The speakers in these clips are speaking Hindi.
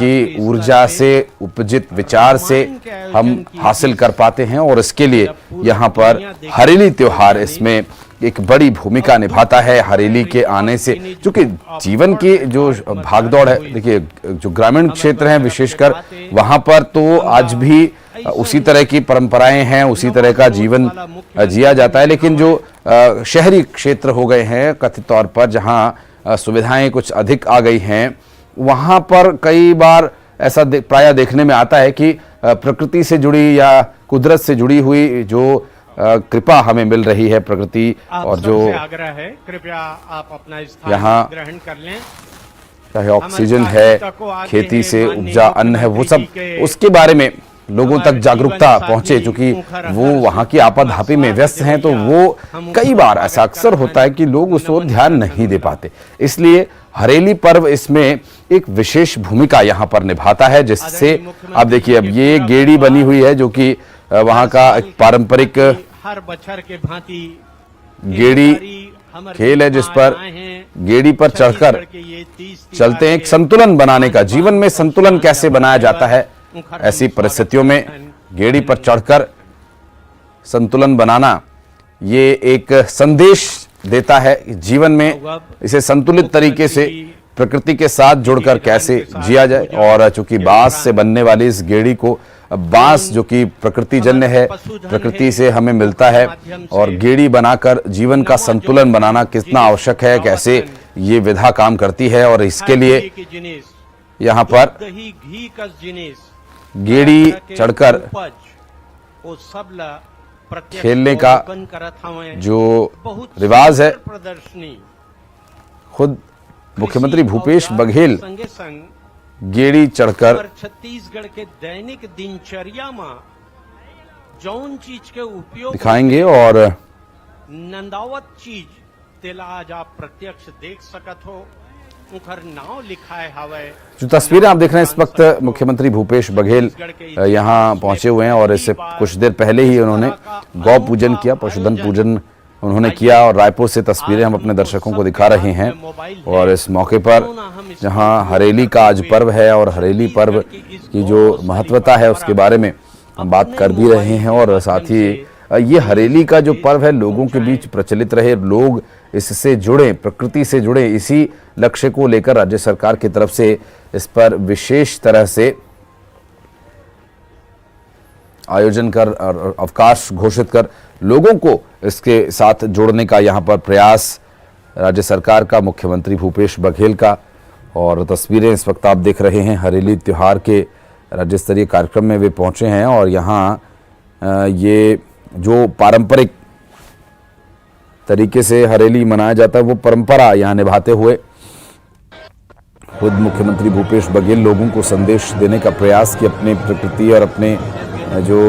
की ऊर्जा से, उपजित विचार से हम हासिल कर पाते हैं। और इसके लिए यहाँ पर हरेली त्योहार इसमें एक बड़ी भूमिका निभाता है। हरेली के आने से, चूंकि जीवन की जो भागदौड़ है, देखिए जो ग्रामीण क्षेत्र हैं विशेषकर, वहां पर तो आज भी उसी तरह की परंपराएं हैं, उसी तरह का जीवन जिया जाता है। लेकिन जो शहरी क्षेत्र हो गए हैं कथित तौर पर, जहां सुविधाएं कुछ अधिक आ गई हैं, वहां पर कई बार ऐसा प्रायः देखने में आता है कि प्रकृति से जुड़ी या कुदरत से जुड़ी हुई जो कृपा हमें मिल रही है, प्रकृति और जो आग्रह है, कृपया आप अपना स्थान यहाँ ग्रहण कर लें। चाहे ऑक्सीजन है, खेती से उपजा अन्न है, वो सब, उसके बारे में लोगों तक जागरूकता पहुंचे। क्योंकि वो वहां की आपाधापी में व्यस्त हैं, तो वो कई बार ऐसा अक्सर होता है कि लोग उस ओर ध्यान नहीं दे पाते। इसलिए हरेली पर्व इसमें एक विशेष भूमिका यहाँ पर निभाता है, जिससे आप देखिए अब ये गेड़ी बनी हुई है जो कि वहां का एक पारंपरिक हर बछर के भांति गेड़ी खेल है, जिस पर गेड़ी पर चढ़कर चलते हैं। एक संतुलन बनाने का, जीवन में संतुलन कैसे बनाया जाता है, ऐसी परिस्थितियों में गेड़ी पर चढ़कर संतुलन बनाना ये एक संदेश देता है जीवन में इसे संतुलित तरीके से प्रकृति के साथ जुड़कर कैसे जिया जाए। और चूंकि बांस से बनने वाली इस गेड़ी को, बांस जो कि प्रकृति जन्य है, प्रकृति से हमें मिलता है, और गेड़ी बनाकर जीवन का संतुलन बनाना कितना आवश्यक है, कैसे ये विधा काम करती है। और इसके लिए यहाँ पर गेड़ी चढ़कर खेलने का जो रिवाज है, खुद मुख्यमंत्री भूपेश बघेल गेड़ी चढ़कर छत्तीसगढ़ के दैनिक दिनचर्या में जौन चीज के उपयोग दिखाएंगे। और नंदावत चीज तेला आज आप प्रत्यक्ष देख सकत हो, उखर नाव लिखाए हवे। जो तस्वीरें आप देख रहे हैं इस वक्त, मुख्यमंत्री भूपेश बघेल यहाँ पहुंचे हुए हैं और इससे कुछ देर पहले ही उन्होंने गौ पूजन किया, पशुधन पूजन उन्होंने किया। और रायपुर से तस्वीरें हम अपने दर्शकों को दिखा रहे हैं। और इस मौके पर जहां हरेली का आज पर्व है और हरेली पर्व की जो महत्वता है उसके बारे में हम बात कर भी रहे हैं। और साथ ही ये हरेली का जो पर्व है लोगों के बीच प्रचलित रहे, लोग इससे जुड़े, प्रकृति से जुड़े, इसी लक्ष्य को लेकर राज्य सरकार की तरफ से इस पर विशेष तरह से आयोजन कर और अवकाश घोषित कर लोगों को इसके साथ जोड़ने का यहाँ पर प्रयास राज्य सरकार का, मुख्यमंत्री भूपेश बघेल का। और तस्वीरें इस वक्त आप देख रहे हैं हरेली त्योहार के राज्य स्तरीय कार्यक्रम में वे पहुंचे हैं। और यहाँ ये जो पारंपरिक तरीके से हरेली मनाया जाता है वो परंपरा यहाँ निभाते हुए खुद मुख्यमंत्री भूपेश बघेल लोगों को संदेश देने का प्रयास कि अपने प्रकृति और अपने जो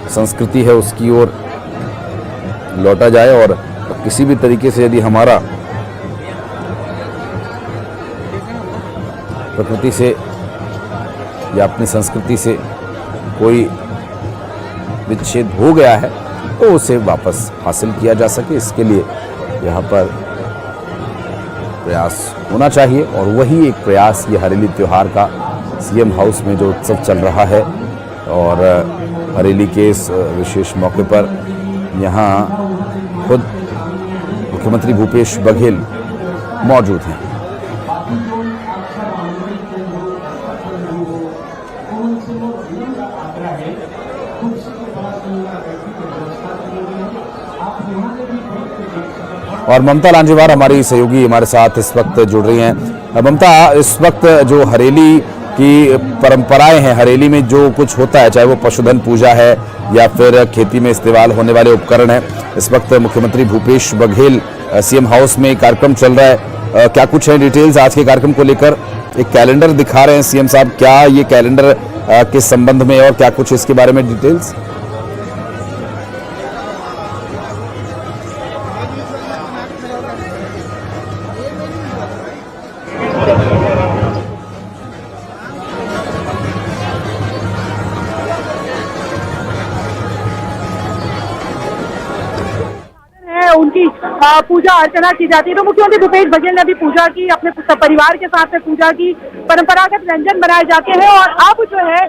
संस्कृति है उसकी ओर लौटा जाए। और किसी भी तरीके से यदि हमारा प्रकृति से या अपनी संस्कृति से कोई विच्छेद हो गया है तो उसे वापस हासिल किया जा सके, इसके लिए यहाँ पर प्रयास होना चाहिए। और वही एक प्रयास ये हरेली त्योहार का सीएम हाउस में जो उत्सव चल रहा है, और हरेली के इस विशेष मौके पर यहाँ खुद मुख्यमंत्री भूपेश बघेल मौजूद हैं। और ममता लांजेवार हमारी सहयोगी हमारे साथ इस वक्त जुड़ रही हैं। ममता, इस वक्त जो हरेली की परंपराएं हैं, हरेली में जो कुछ होता है, चाहे वो पशुधन पूजा है या फिर खेती में इस्तेमाल होने वाले उपकरण है, इस वक्त मुख्यमंत्री भूपेश बघेल सीएम हाउस में कार्यक्रम चल रहा है, क्या कुछ है डिटेल्स आज के कार्यक्रम को लेकर? एक कैलेंडर दिखा रहे हैं सीएम साहब, क्या ये कैलेंडर किस संबंध में और क्या कुछ इसके बारे में डिटेल्स? उनकी की पूजा अर्चना की जाती है। तो मुख्यमंत्री भूपेश बघेल ने भी पूजा की, अपने परिवार के साथ में पूजा की, परंपरागत व्यंजन बनाए जाते हैं। और अब जो है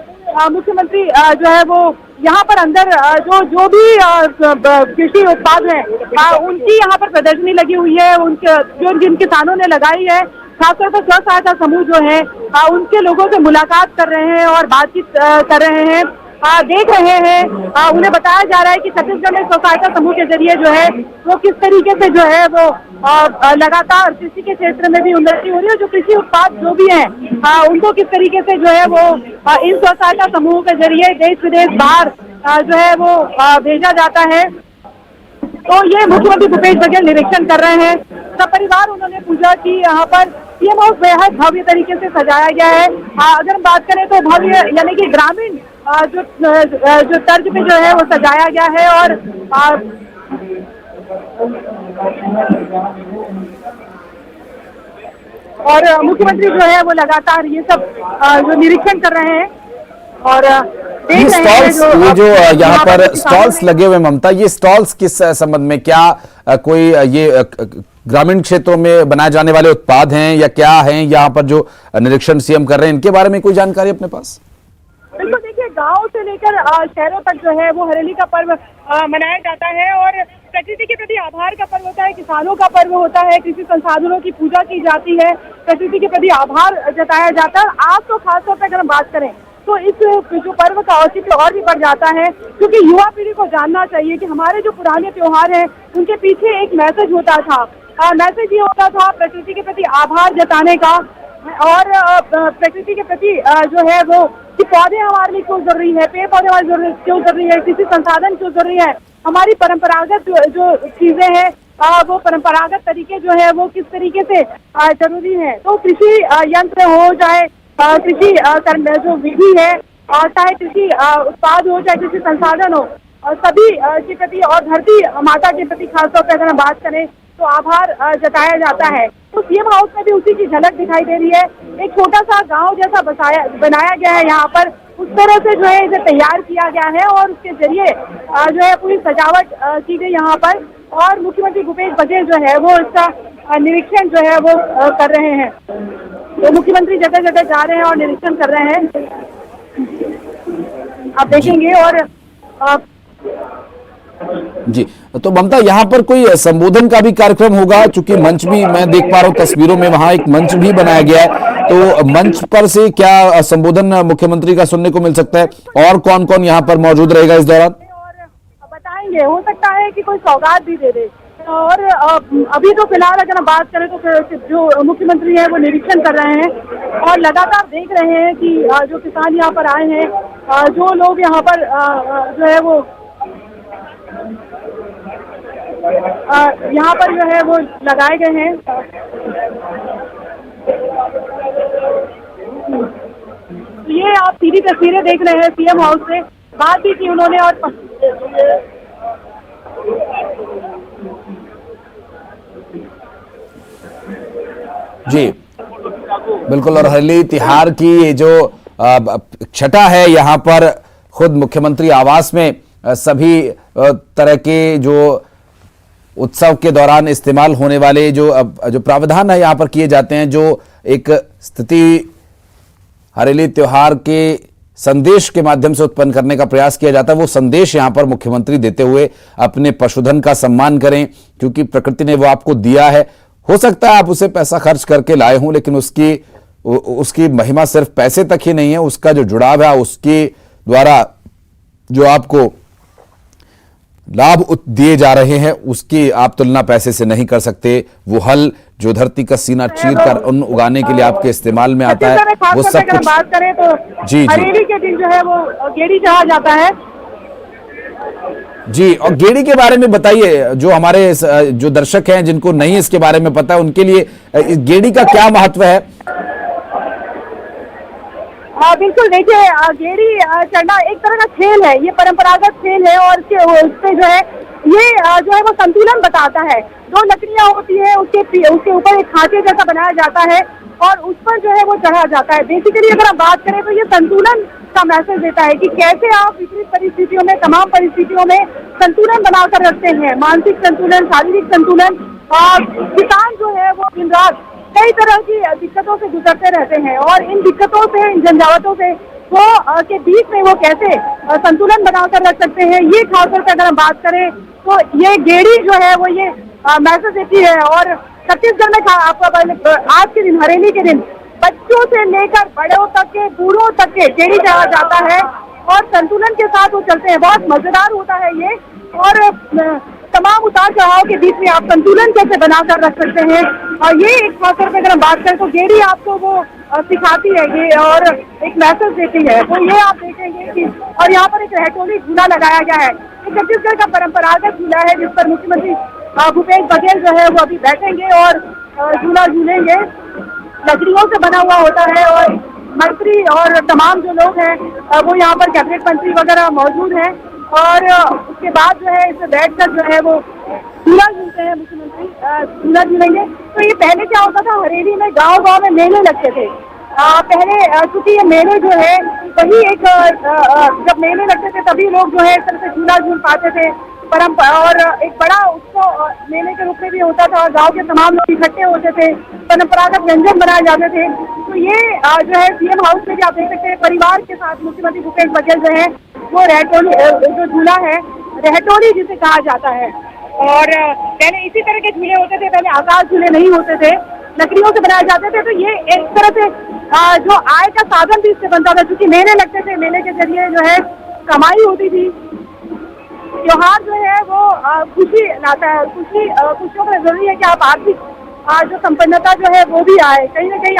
मुख्यमंत्री जो है वो यहाँ पर अंदर जो भी कृषि उत्पाद है उनकी यहाँ पर प्रदर्शनी लगी हुई है, उनके जो जिन किसानों ने लगाई है, खासतौर पर स्व सहायता समूह जो है उनके लोगों से मुलाकात कर रहे हैं और बातचीत कर रहे हैं, देख रहे हैं। उन्हें बताया जा रहा है कि छत्तीसगढ़ में स्व सहायता समूह के जरिए जो है वो किस तरीके से जो है वो लगातार कृषि के क्षेत्र में भी उन्नति हो रही है। जो कृषि उत्पाद जो भी हैं उनको किस तरीके से जो है वो इन स्व सहायता समूहों के जरिए देश विदेश बाहर जो है वो भेजा जाता है। तो ये मुख्यमंत्री भूपेश बघेल निरीक्षण कर रहे हैं। सपरिवार उन्होंने पूजा की। यहाँ पर सीएम हाउस बेहद भव्य तरीके से सजाया गया है। अगर हम बात करें तो भव्य यानी कि ग्रामीण जो तर्ज पे जो है वो सजाया गया है। और मुख्यमंत्री जो है वो लगातार ये सब जो निरीक्षण कर रहे हैं और देख रहे हैं। ये जो यहाँ पर स्टॉल्स लगे हुए ममता, ये स्टॉल्स किस संबंध में, क्या कोई ये ग्रामीण क्षेत्रों में बनाए जाने वाले उत्पाद हैं या क्या हैं? यहाँ पर जो निरीक्षण सीएम कर रहे हैं इनके बारे में कोई जानकारी अपने पास? बिल्कुल, देखिए गांव से लेकर शहरों तक जो है वो हरेली का पर्व मनाया जाता है और प्रकृति के प्रति आभार का पर्व होता है, किसानों का पर्व होता है, कृषि संसाधनों की पूजा की जाती है, प्रकृति के प्रति आभार जताया जाता है। आज तो खासतौर पर अगर हम बात करें तो इस जो पर्व का औचित्य और भी बढ़ जाता है, क्योंकि युवा पीढ़ी को जानना चाहिए कि हमारे जो पुराने त्योहार हैं उनके पीछे एक मैसेज होता था। मैसेज ये होता था प्रकृति के प्रति आभार जताने का और प्रकृति के प्रति जो है वो कि पौधे हमारे लिए क्यों जरूरी है, पेड़ पौधे हमारे लिए क्यों जरूरी है, कृषि संसाधन क्यों जरूरी है, हमारी परंपरागत जो चीजें हैं वो परंपरागत तरीके जो है वो किस तरीके से जरूरी है। तो कृषि यंत्र हो चाहे कृषि जो विधि है और चाहे कृषि उत्पाद हो चाहे कृषि संसाधन हो, सभी के प्रति और धरती माता के प्रति खासतौर पर अगर हम बात करें तो आभार जताया जाता है। तो सीएम हाउस में भी उसी की झलक दिखाई दे रही है। एक छोटा सा गांव जैसा बनाया गया है यहाँ पर, उस तरह से जो है इसे तैयार किया गया है और उसके जरिए जो है पूरी सजावट की गई यहाँ पर। और मुख्यमंत्री भूपेश बघेल जो है वो इसका निरीक्षण जो है वो कर रहे हैं। तो मुख्यमंत्री जगह जगह जा रहे हैं और निरीक्षण कर रहे हैं, आप देखेंगे। और जी, तो ममता यहाँ पर कोई संबोधन का भी कार्यक्रम होगा, चूंकि मंच भी मैं देख पा रहा हूँ तस्वीरों में, वहाँ एक मंच भी बनाया गया है, तो मंच पर से क्या संबोधन मुख्यमंत्री का सुनने को मिल सकता है और कौन कौन यहाँ पर मौजूद रहेगा इस दौरान? और बताएंगे, हो सकता है कि कोई सौगात भी दे दे। और अभी तो फिलहाल अगर हम बात करें तो जो मुख्यमंत्री है वो निरीक्षण कर रहे हैं और लगातार देख रहे हैं कि जो किसान यहाँ पर आए हैं, जो लोग यहाँ पर जो है वो यहाँ पर जो है वो लगाए गए हैं। ये आप सीधी तस्वीरें देख रहे हैं सीएम हाउस से, बात भी की उन्होंने। और जी बिल्कुल, और हरेली तिहार की ये जो छटा है यहाँ पर खुद मुख्यमंत्री आवास में सभी तरह के जो उत्सव के दौरान इस्तेमाल होने वाले जो प्रावधान है यहाँ पर किए जाते हैं, जो एक स्थिति हरेली त्योहार के संदेश के माध्यम से उत्पन्न करने का प्रयास किया जाता है, वो संदेश यहाँ पर मुख्यमंत्री देते हुए अपने पशुधन का सम्मान करें, क्योंकि प्रकृति ने वो आपको दिया है। हो सकता है आप उसे पैसा खर्च करके लाए हों, लेकिन उसकी महिमा सिर्फ पैसे तक ही नहीं है, उसका जो जुड़ाव है, उसके द्वारा जो आपको लाभ दिए जा रहे हैं उसकी आप तुलना पैसे से नहीं कर सकते। वो हल जो धरती का सीना चीर कर अन्न उगाने के लिए आपके इस्तेमाल में आता है, वो सब कुछ। बात करें तो जी हरेली के दिन जो है वो गेड़ी चढ़ा जाता है। जी, और गेड़ी के बारे में बताइए, जो हमारे जो दर्शक हैं जिनको नहीं इसके बारे में पता, उनके लिए इस गेड़ी का क्या महत्व है? बिल्कुल, देखिए गेड़ी चढ़ना एक तरह का खेल है, ये परंपरागत खेल है और उससे जो है ये जो है वो संतुलन बताता है। दो लकड़ियां होती है, उसके ऊपर एक खांचे जैसा बनाया जाता है और उस पर जो है वो चढ़ा जाता है। बेसिकली अगर हम बात करें तो ये संतुलन का मैसेज देता है कि कैसे आप विपरीत परिस्थितियों में, तमाम परिस्थितियों में संतुलन बनाकर रखते हैं, मानसिक संतुलन, शारीरिक संतुलन। और किसान जो है वो दिन रात कई तरह की दिक्कतों से गुजरते रहते हैं और इन दिक्कतों से, इन झंझावतों से वो के बीच में वो कैसे संतुलन बनाकर रख सकते हैं, ये खासतौर पर अगर हम बात करें तो ये गेड़ी जो है वो ये मैसेज देती है। और छत्तीसगढ़ में आपका आज के दिन, हरेली के दिन, बच्चों से लेकर बड़ों तक के, बूढ़ों तक के गेड़ी चढ़ा जाता है और संतुलन के साथ वो चलते हैं। बहुत मजेदार होता है ये और तमाम उतार चढ़ाव के बीच में आप संतुलन कैसे बनाकर रख सकते हैं। और ये एक खासतौर पर अगर हम बात करें तो गेड़ी आपको वो सिखाती है ये और एक मैसेज देती है। तो ये आप देखेंगे कि और यहाँ पर एक रहटोली झूला लगाया गया है, ये छत्तीसगढ़ का परंपरागत झूला है जिस पर मुख्यमंत्री भूपेश बघेल जो है वो अभी बैठेंगे और झूला झूलेंगे। लकड़ियों से बना हुआ होता है और मंत्री और तमाम जो लोग हैं वो यहाँ पर कैबिनेट मंत्री वगैरह मौजूद हैं और उसके बाद जो है इसमें बैठकर जो है वो झूला झूलते हैं मुख्यमंत्री, झूला झूलेंगे। तो ये पहले क्या होता था, हरेली में गांव-गांव में मेले लगते थे। पहले चूंकि ये मेले जो है वही एक जब मेले लगते थे तभी लोग जो है इस तरह से झूला झूल पाते थे। परंपरा और एक बड़ा उत्सव मेले के रूप में भी होता था और गांव के तमाम लोग इकट्ठे होते थे, परंपरागत व्यंजन बनाए जाते थे। तो ये जो है सीएम हाउस में भी आप देख सकते हैं परिवार के साथ मुख्यमंत्री भूपेश बघेल जो है वो रहटोली, जो झूला है रहटोली जिसे कहा जाता है। और पहले इसी तरह के झूले होते थे, पहले आकाश झूले नहीं होते थे, लकड़ियों से बनाए जाते थे। तो ये एक तरह से जो आय का साधन भी इससे बनता था, क्योंकि मेले लगते थे, मेले के जरिए जो है कमाई होती थी। त्योहार जो है वो खुशी लाता है, खुशियों में जरूरी है कि आप आर्थिक जो संपन्नता जो है वो भी आए, कहीं ना कहीं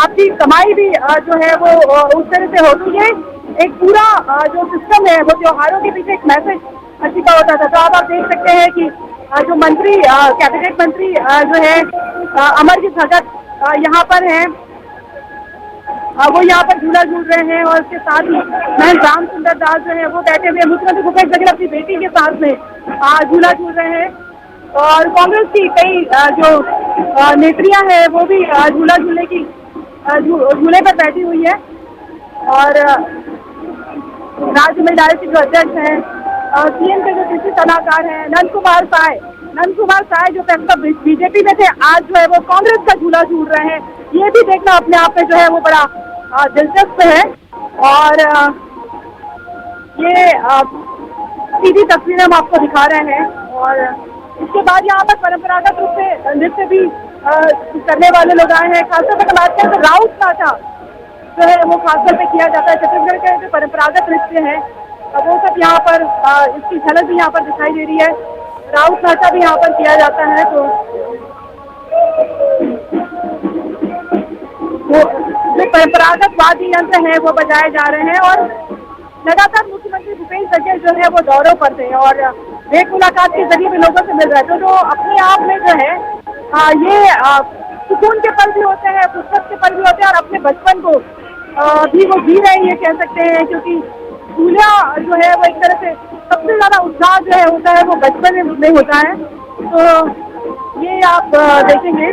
आपकी कमाई भी जो है वो उस तरह से होती है। एक पूरा जो सिस्टम है वो त्योहारों के पीछे एक मैसेज छिपा होता था। तो आप देख सकते हैं कि जो मंत्री, कैबिनेट मंत्री जो है अमरजीत भगत यहाँ पर हैं, वो यहाँ पर झूला झूल रहे हैं और उसके साथ ही महंत राम सुंदर दास जो है वो बैठे हुए मुख्यमंत्री भूपेश बघेल अपनी बेटी के साथ में झूला झूल रहे हैं। और कांग्रेस की कई जो नेत्रियां हैं वो भी झूला झूलने की झूले पर बैठी हुई है। और राज्य महिला आयोग के जो अध्यक्ष हैं, सीएम के जो कृषि सलाहकार हैं नंद कुमार साय जो पहले बीजेपी में थे, आज जो है वो कांग्रेस का झूला झूल रहे हैं। ये भी देखना अपने आप में जो है वो बड़ा दिलचस्प है। और ये सीधी तस्वीरें हम आपको दिखा रहे हैं। और इसके बाद यहाँ पर परंपरागत रूप से नृत्य भी करने वाले लोग आए हैं। खासतौर पर बात करें तो राउत नाचा जो है वो खासतौर पे किया जाता है। छत्तीसगढ़ के जो परंपरागत नृत्य है वो सब यहाँ पर इसकी झलक भी यहाँ पर दिखाई दे रही है। राउत नाचा भी यहाँ पर किया जाता है। तो वो जो परंपरागत वाद्य यंत्र है वो बजाए जा रहे हैं। और लगातार मुख्यमंत्री भूपेश बघेल जो है वो दौरों पर थे और एक मुलाकात के जरिए भी लोगों से मिल रहे थे। जो अपने आप में जो है ये सुकून के पल भी होते हैं, फुर्सत के पल भी होते हैं और अपने बचपन को भी वो जी रहे हैं ये कह सकते हैं। क्योंकि झूला जो है वो एक तरह से सबसे ज्यादा उत्साह जो है होता है वो बचपन में होता है। तो ये आप देखेंगे।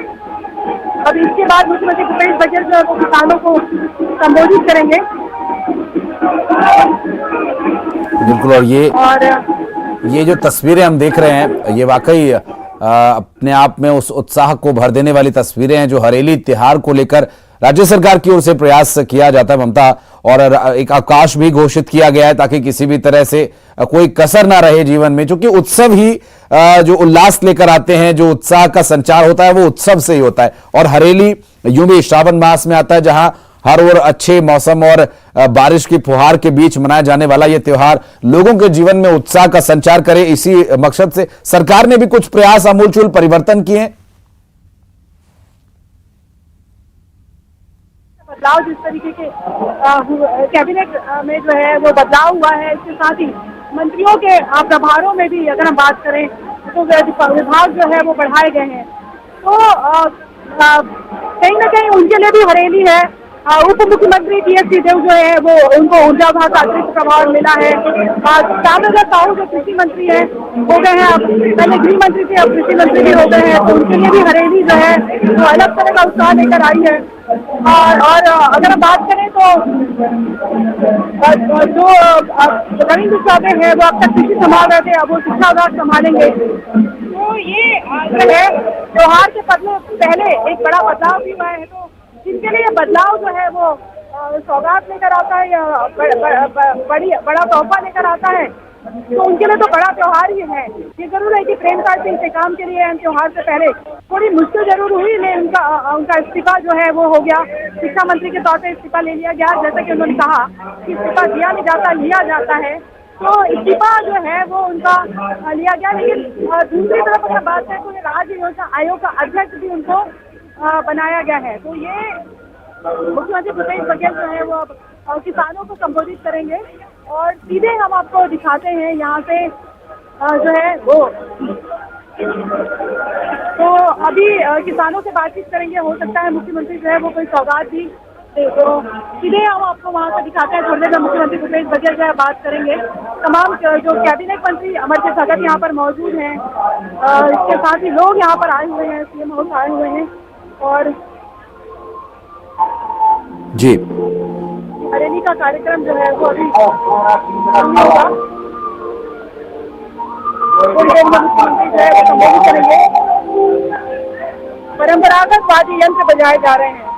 अब इसके बाद मुख्यमंत्री भूपेश बघेल जो है वो किसानों को संबोधित करेंगे। बिल्कुल। और ये जो तस्वीरें हम देख रहे हैं ये वाकई अपने आप में उस उत्साह को भर देने वाली तस्वीरें हैं जो हरेली त्योहार को लेकर राज्य सरकार की ओर से प्रयास किया जाता है ममता। और एक अवकाश भी घोषित किया गया है ताकि किसी भी तरह से कोई कसर ना रहे जीवन में, क्योंकि उत्सव ही जो उल्लास लेकर आते हैं, जो उत्साह का संचार होता है वो उत्सव से ही होता है। और हरेली यूं भी श्रावण मास में आता है जहां हर ओर अच्छे मौसम और बारिश की फुहार के बीच मनाया जाने वाला ये त्योहार लोगों के जीवन में उत्साह का संचार करे, इसी मकसद से सरकार ने भी कुछ प्रयास आमूलचूल परिवर्तन किए हैं। बदलाव जिस तरीके के कैबिनेट में जो है वो बदलाव हुआ है, इसके साथ ही मंत्रियों के प्रभारों में भी अगर हम बात करें तो विभाग जो है वो बढ़ाए गए हैं। तो कहीं ना कहीं उनके लिए भी हरेली है, उप मुख्यमंत्री टीएस सिंहदेव जो है वो उनको ऊर्जा विभाग का अतिरिक्त प्रभाव मिला है। श्यामप्रसाद साहू जो कृषि मंत्री है हो गए हैं, अब पहले गृह मंत्री थे अब कृषि मंत्री भी हो गए हैं, तो उनके लिए भी हरेली जो है वो अलग तरह का उत्साह लेकर आई है। और अगर हम बात करें तो जो रविंद्र चौबे है वो अब तक कृषि संभाल रहे थे, अब वो शिक्षा विभाग संभालेंगे। तो ये जो है त्योहार से पहले एक बड़ा बदलाव भी हुआ है, तो जिनके लिए बदलाव जो है वो सौगात लेकर आता है या बड़ा तोहफा लेकर आता है, तो उनके लिए तो बड़ा त्योहार ही है। ये जरूर है कि प्रेम कार्ड के इंतजाम के लिए त्योहार से पहले थोड़ी मुश्किल जरूर हुई, लेकिन उनका इस्तीफा जो है वो हो गया। शिक्षा मंत्री के तौर पर इस्तीफा ले लिया गया, जैसा कि उन्होंने कहा कि इस्तीफा दिया नहीं जाता, लिया जाता है, तो इस्तीफा जो है वो उनका लिया गया। लेकिन दूसरी तरफ अगर बात करें तो राज्य योजना आयोग का अध्यक्ष भी उनको बनाया गया है। तो ये मुख्यमंत्री भूपेश बघेल जो है वो किसानों को संबोधित करेंगे और सीधे हम आपको दिखाते हैं यहाँ से जो है वो। तो अभी किसानों से बातचीत करेंगे, हो सकता है मुख्यमंत्री जो है वो कोई सौगात भी दे, तो सीधे हम आपको वहाँ से दिखाते हैं। थोड़ी देर में मुख्यमंत्री भूपेश बघेल जो है बात करेंगे। तमाम जो कैबिनेट मंत्री अमरजीत भगत यहाँ पर मौजूद हैं, इसके साथ ही लोग यहाँ पर आए हुए हैं, सीएम हाउस आए हुए हैं और जी हरेली का कार्यक्रम जो है वो अभी होगा। मुख्यमंत्री जो है वो संबोधित करेंगे। परंपरागत वाद्य यंत्र बजाए जा रहे हैं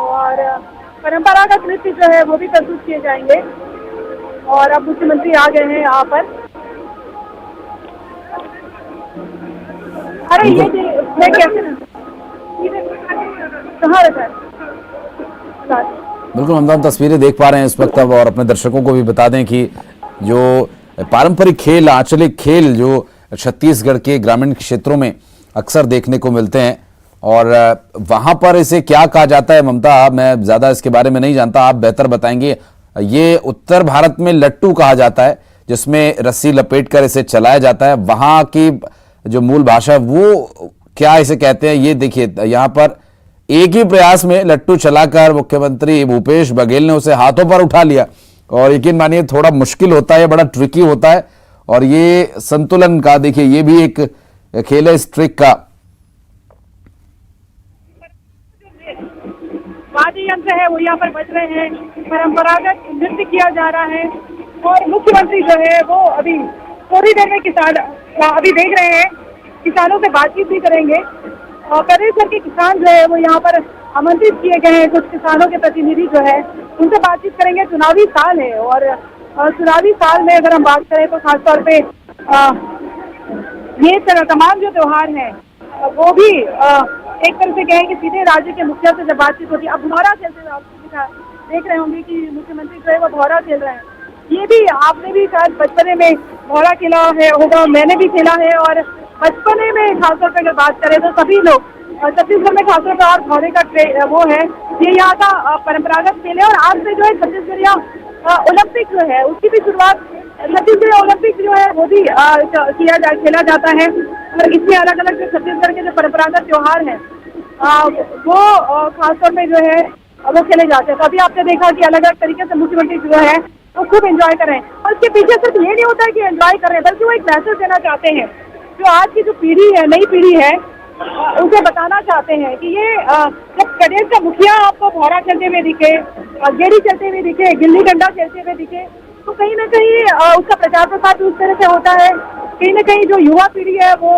और परंपरागत नृत्य जो है वो भी प्रस्तुत किए जाएंगे। और अब मुख्यमंत्री आ गए हैं यहाँ पर। अरे ये कैसे कहाँ रखा है? बिल्कुल, हम तस्वीरें देख पा रहे हैं इस वक्त अब, और अपने दर्शकों को भी बता दें कि जो पारंपरिक खेल, आंचलिक खेल जो छत्तीसगढ़ के ग्रामीण क्षेत्रों में अक्सर देखने को मिलते हैं, और वहां पर इसे क्या कहा जाता है ममता, मैं ज्यादा इसके बारे में नहीं जानता, आप बेहतर बताएंगे। ये उत्तर भारत में लट्टू कहा जाता है, जिसमें रस्सी लपेटकर इसे चलाया जाता है। वहां की जो मूल भाषा वो क्या इसे कहते हैं, ये देखिए यहाँ पर एक ही प्रयास में लट्टू चलाकर मुख्यमंत्री भूपेश बघेल ने उसे हाथों पर उठा लिया। और यकीन मानिए थोड़ा मुश्किल होता है, बड़ा ट्रिकी होता है, और ये संतुलन का देखिए ये भी एक खेल है इस ट्रिक का। वाद्य यंत्र है वो यहाँ पर बज रहे हैं, परंपरागत नृत्य किया जा रहा है और मुख्यमंत्री जो है वो अभी थोड़ी देर में किसान अभी देख रहे हैं, किसानों से बातचीत भी करेंगे। और प्रदेश भर के किसान जो है वो यहाँ पर आमंत्रित किए गए हैं। कुछ किसानों के प्रतिनिधि जो है उनसे बातचीत करेंगे। चुनावी साल है और चुनावी साल में अगर हम बात करें तो खासतौर पे ये तमाम जो त्योहार हैं वो भी एक तरह से कहें कि सीधे राज्य के मुखिया से जब बातचीत होती है। अब भौरा खेलते हुए आप देख रहे होंगे कि मुख्यमंत्री जो है वो भौरा खेल रहे हैं। ये भी आपने भी शायद बचपने में भौरा खेला है होगा, मैंने भी खेला है। और बचपने में खासतौर पर अगर बात करें तो सभी लोग छत्तीसगढ़ में खासतौर पर भौरे का वो है, ये यहाँ का परंपरागत खेल है। और आज से जो है छत्तीसगढ़िया ओलंपिक जो है उसकी भी शुरुआत, छत्तीसगढ़ ओलंपिक जो है वो भी खेला जाता है। और इसमें अलग अलग जो छत्तीसगढ़ के जो परंपरागत त्योहार हैं वो खासतौर पे जो है वो खेले जाते हैं। तो अभी आपने देखा कि अलग अलग तरीके से मुख्यमंत्री जो है वो खूब एंजॉय कर रहे हैं। और इसके पीछे सिर्फ ये नहीं होता है कि एंजॉय कर रहे हैं, बल्कि वो एक मैसेज देना चाहते हैं जो आज की जो पीढ़ी है, नई पीढ़ी है, उसे बताना चाहते हैं कि ये जब प्रदेश का मुखिया आपको भौरा चलते हुए दिखे, गेड़ी चलते हुए दिखे, गिल्ली डंडा खेलते हुए दिखे, तो कहीं ना कहीं उसका प्रचार प्रसार भी उस तरह से होता है। कहीं ना कहीं जो युवा पीढ़ी है वो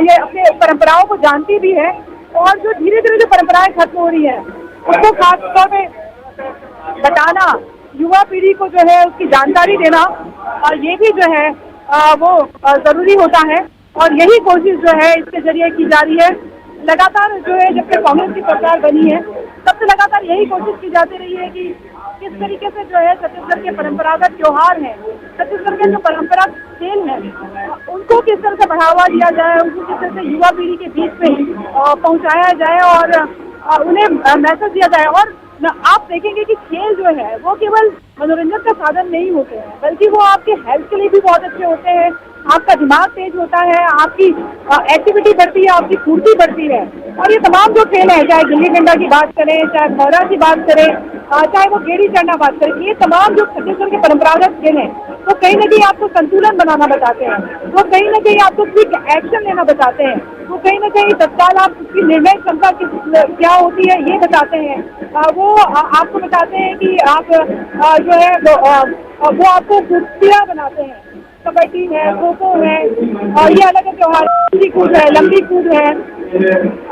ये अपने परंपराओं को जानती भी है। और जो धीरे धीरे जो परंपराएं खत्म हो रही है उसको खास तौर पे बताना, युवा पीढ़ी को जो है उसकी जानकारी देना, और ये भी जो है वो जरूरी होता है। और यही कोशिश जो है इसके जरिए की जा रही है। लगातार जो है जब से कांग्रेस की सरकार बनी है तब से लगातार यही कोशिश की जाती रही है कि किस तरीके से जो है छत्तीसगढ़ के परंपरागत त्योहार हैं, छत्तीसगढ़ के जो परंपरागत खेल हैं, उनको किस तरह से बढ़ावा दिया जाए, उनको किस तरह से युवा पीढ़ी के बीच में पहुंचाया जाए और उन्हें मैसेज दिया जाए। और आप देखेंगे कि खेल जो है वो केवल मनोरंजन का साधन नहीं होते हैं, बल्कि वो आपके हेल्थ के लिए भी बहुत अच्छे होते हैं। आपका दिमाग तेज होता है, आपकी एक्टिविटी बढ़ती है, आपकी फुर्ती बढ़ती है। और ये तमाम जो खेल है, चाहे गिल्ली डंडा की बात करें, चाहे भौरा की बात करें, चाहे वो गेड़ी चढ़ना बात करें, ये तमाम जो छत्तीसगढ़ के परंपरागत खेल हैं, वो कहीं न कहीं आपको संतुलन बनाना बताते हैं, वो कहीं न कहीं आपको क्विक एक्शन लेना बताते हैं, वो कहीं न कहीं तत्काल आप उसकी निर्णय क्षमता क्या होती है ये बताते हैं। वो आपको बताते हैं कि आप जो है वो आपको कुश्तियाँ बनाते हैं। कबड्डी है, खो खो है, और ये अलग अलग त्योहार, कूद है, लंबी कूद है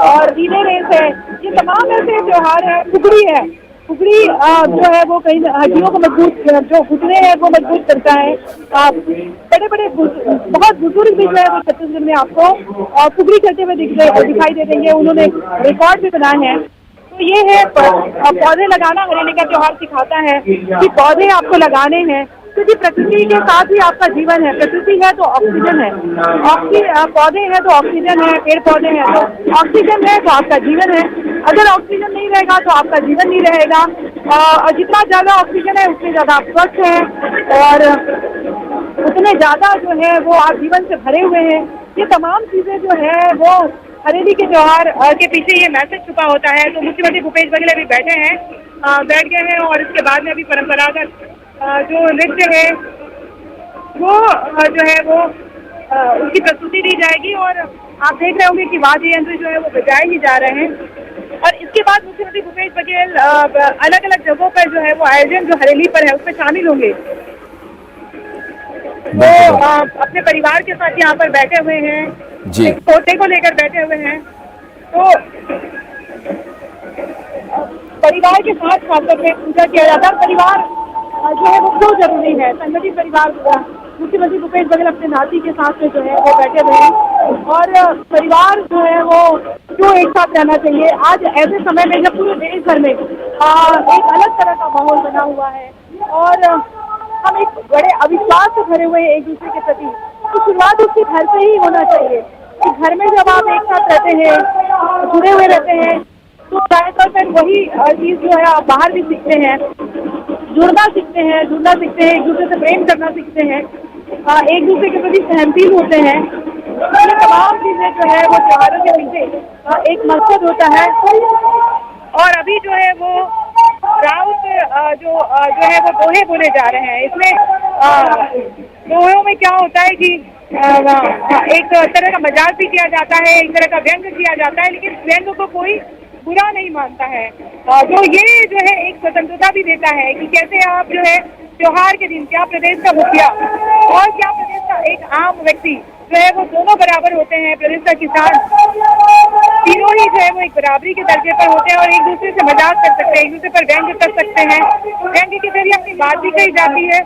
और रिले रेस है, ये तमाम ऐसे त्योहार है। फुगड़ी है, फुगड़ी जो है वो कहीं हड्डियों को मजबूत, जो घुटने हैं वो मजबूत करता है। बड़े बड़े बहुत बुजुर्ग भी जो है वो छत्तीसगढ़ में आपको फुगड़ी करते हुए दिखाई दे देंगे, उन्होंने रिकॉर्ड भी बनाए हैं। तो ये है पौधे लगाना हरेली का त्योहार सिखाता है कि पौधे आपको लगाने हैं, क्योंकि प्रकृति के साथ ही आपका जीवन है। प्रकृति है तो ऑक्सीजन है, पौधे हैं तो ऑक्सीजन है, पेड़ पौधे हैं तो ऑक्सीजन है, तो आपका जीवन है। अगर ऑक्सीजन नहीं रहेगा तो आपका जीवन नहीं रहेगा। और जितना ज्यादा ऑक्सीजन है उतने ज्यादा आप स्वस्थ हैं और उतने ज्यादा जो है वो आप जीवन से भरे हुए हैं। ये तमाम चीजें जो है वो हरेली के त्योहार के पीछे ये मैसेज छुपा होता है। तो मुख्यमंत्री भूपेश बघेल अभी बैठ गए हैं और इसके बाद में अभी परंपरागत जो नृत्य है वो जो है वो उसकी प्रस्तुति दी जाएगी और आप देख रहे होंगे कि वाद्य यंत्र जो है वो बजाए ही जा रहे हैं। और इसके बाद मुख्यमंत्री भूपेश बघेल अलग अलग जगहों पर जो है वो आयोजन जो हरेली पर है उसमें शामिल होंगे। वो अपने परिवार के साथ यहाँ पर बैठे हुए हैं जी, पोते को लेकर बैठे हुए हैं। तो परिवार के साथ खासतौर पे पूजा किया जाता है। परिवार जो है वो क्यों जरूरी है, संगठित परिवार। मुख्यमंत्री भूपेश बघेल अपने नाती के साथ में जो है वो बैठे हुए हैं और परिवार जो है वो क्यों एक साथ रहना चाहिए। आज ऐसे समय में जब पूरे देश भर में एक अलग तरह का माहौल बना हुआ है और हम एक बड़े अविश्वास से भरे हुए हैं एक दूसरे के प्रति, तो शुरुआत उसकी घर से ही होना चाहिए कि घर में जब आप एक साथ रहते हैं, जुड़े हुए रहते हैं, तो ज़्यादातर फिर वही चीज़ जो है आप बाहर भी सीखते हैं, जुड़ना सीखते हैं, एक दूसरे से प्रेम करना सीखते हैं, एक दूसरे के प्रति सहनशील होते हैं। ये तमाम चीज़ें जो है वो त्योहारों के पीछे एक मकसद होता है। और अभी जो है वो राउत जो है वो दोहे बोले जा रहे हैं। इसमें दोहों में क्या होता है कि एक तरह का मजाक भी किया जाता है, एक तरह का व्यंग किया जाता है, लेकिन व्यंग को कोई बुरा नहीं मानता है। तो ये जो है एक स्वतंत्रता भी देता है कि कैसे आप जो है त्योहार के दिन क्या प्रदेश का मुखिया और क्या प्रदेश का एक आम व्यक्ति जो है वो दोनों बराबर होते हैं। प्रदेश का किसान, तीनों ही जो है वो एक बराबरी के दर्जे पर होते हैं और एक दूसरे से मजाक कर सकते हैं, एक दूसरे पर व्यंग कर सकते हैं। व्यंग के जरिए अपनी बात भी कही जाती है,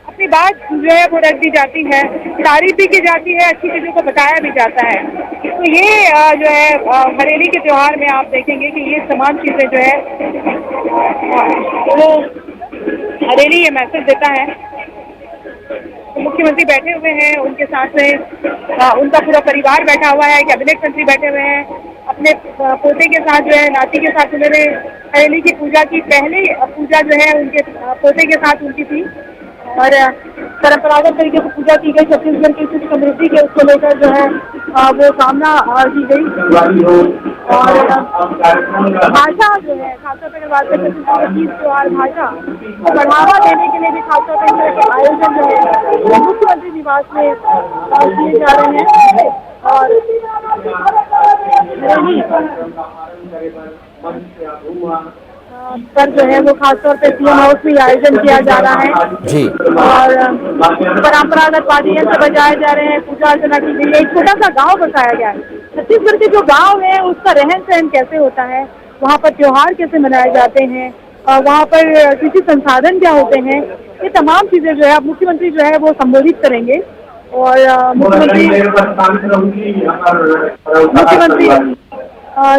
अपनी बात जो है वो रख दी जाती है, तारीफ भी की जाती है, अच्छी चीज़ों को बताया भी जाता है। तो ये जो है हरेली के त्योहार में आप देखेंगे कि ये तमाम चीज़ें जो है वो हरेली ये मैसेज देता है। तो मुख्यमंत्री बैठे हुए हैं, उनके साथ में उनका पूरा परिवार बैठा हुआ है, कैबिनेट मंत्री बैठे हुए हैं, अपने पोते के साथ जो है नाती के साथ उन्होंने हरेली की पूजा की। पहली पूजा जो है उनके पोते के साथ उनकी थी और परंपरागत तरीके से पूजा की गई। छत्तीसगढ़ की सुख समृद्धि के उसको लेकर जो है वो कामना की गई। और भाषा जो है खासतौर पर बात करें छत्तीसगढ़ की त्योहार भाषा को बढ़ावा देने के लिए भी खासतौर पर इस तरह के आयोजन जो है मुख्यमंत्री निवास में किए जा रहे हैं। और पर जो है वो खासतौर पे सीएम हाउस में आयोजन किया जा रहा है जी। और परंपरागत वाद्य यंत्र बजाए जा रहे हैं, पूजा अर्चना की गई है। एक छोटा सा गांव बसाया गया है। छत्तीसगढ़ के जो गांव है उसका रहन सहन कैसे होता है, वहाँ पर त्योहार कैसे मनाए जाते हैं, वहाँ पर कृषि संसाधन क्या होते हैं, ये तमाम चीजें जो है अब मुख्यमंत्री जो है वो संबोधित करेंगे। और मुख्यमंत्री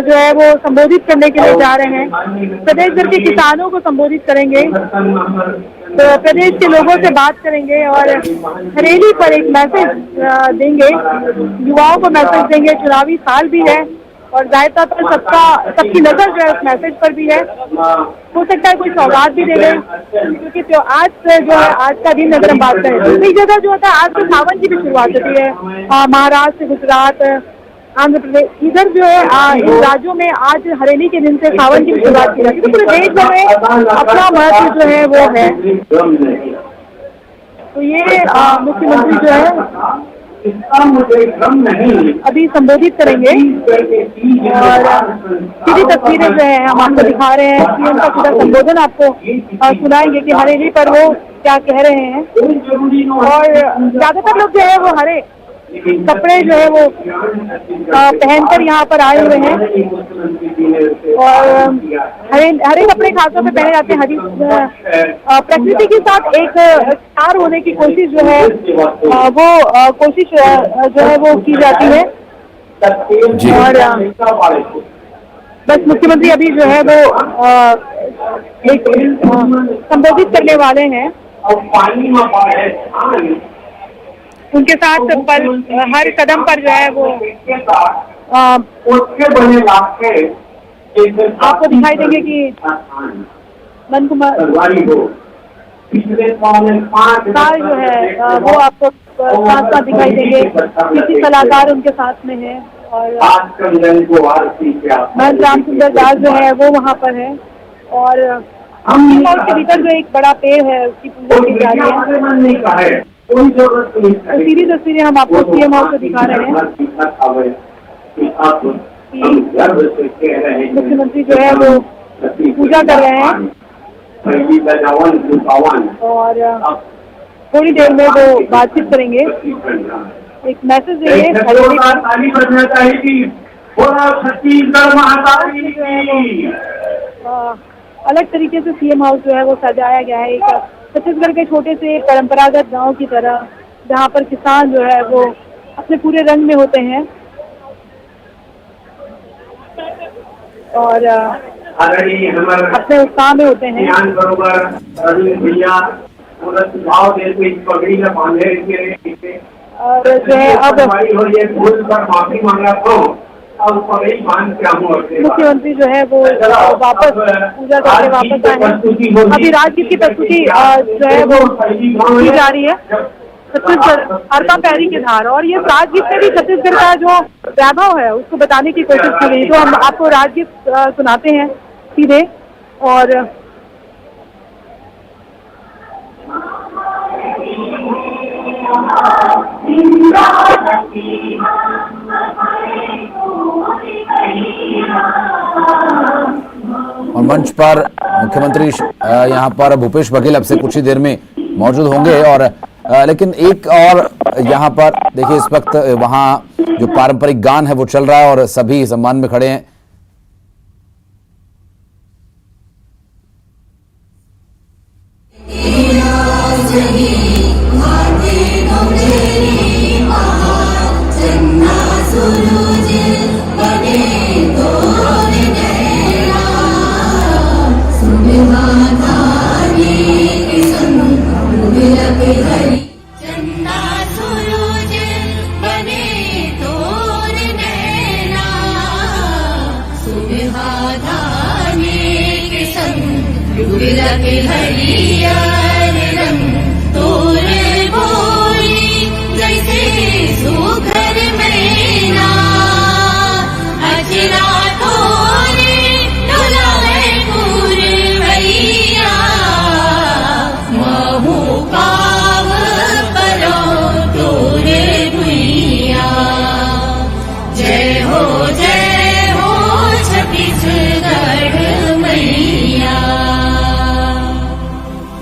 जो है वो संबोधित करने के लिए जा रहे हैं। प्रदेश भर के किसानों को संबोधित करेंगे, तो प्रदेश के लोगों से बात करेंगे और हरेली पर एक मैसेज देंगे, युवाओं को मैसेज देंगे। चुनावी साल भी है और जाहिर तौर पर सबकी नजर जो है उस मैसेज पर भी है। हो सकता है कोई सौगात भी दे दें, क्योंकि तो आज से जो है आज का दिन अगर हम बात करें दूसरी जगह जो होता है आज से सावन की भी शुरुआत होती है। महाराष्ट्र, गुजरात, आंध्र प्रदेश, इधर जो है इन राज्यों में आज हरेली के दिन से सावन की शुरुआत की जाती है। तो पूरे देश भर में अपना महत्व जो है वो है। तो ये मुख्यमंत्री जो है अभी संबोधित करेंगे और सीधी तस्वीरें जो है हम आपको दिखा रहे हैं। सीएम का पूरा संबोधन आपको सुनाएंगे कि हरेली पर वो क्या कह रहे हैं। और ज्यादातर लोग जो है वो हरे कपड़े जो है वो पहनकर यहाँ पर आए हुए हैं और हरे कपड़े खासतौर पे पहने जाते हैं। हरी प्रकृति के साथ एक सार होने की कोशिश जो है वो कोशिश जो है वो की जाती है। और बस मुख्यमंत्री अभी जो है वो एक संबोधित करने वाले हैं। उनके साथ हर कदम पर जो है वो आपको दिखाई देंगे कि मन कुमार साल जो है वो आपको साथ साथ दिखाई देंगे। किसी कलाकार उनके साथ में है और महंत राम सुंदर दास जो है वो वहाँ पर है और के भीतर जो एक बड़ा पेड़ है उसकी पूजा की जा रही है। सीधी तस्वीरें हम आपको सीएम हाउस को दिखा रहे हैं। मुख्यमंत्री जो है वो पूजा कर रहे हैं और थोड़ी देर में वो बातचीत करेंगे, एक मैसेज देंगे। अलग तरीके से सीएम हाउस जो है वो सजाया गया है, एक छत्तीसगढ़ के छोटे से परंपरागत गांव की तरह, जहां पर किसान जो है वो अपने पूरे रंग में होते हैं और अपने उत्साह में होते हैं। और जो है अब मुख्यमंत्री जो है वो वापस पूजा करके वापस आए हैं। अभी राजगीत की प्रस्तुति जो है वो की जा रही है छत्तीसगढ़ हरका पैरी के धार, और ये राजगीत में भी छत्तीसगढ़ का जो वैभव है उसको बताने की कोशिश की गई। तो हम आपको राजगीत सुनाते हैं सीधे। और मंच पर मुख्यमंत्री यहाँ पर भूपेश बघेल अब से कुछ ही देर में मौजूद होंगे। और लेकिन एक और यहाँ पर देखिए इस वक्त वहाँ जो पारंपरिक गान है वो चल रहा है और सभी सम्मान में खड़े हैं।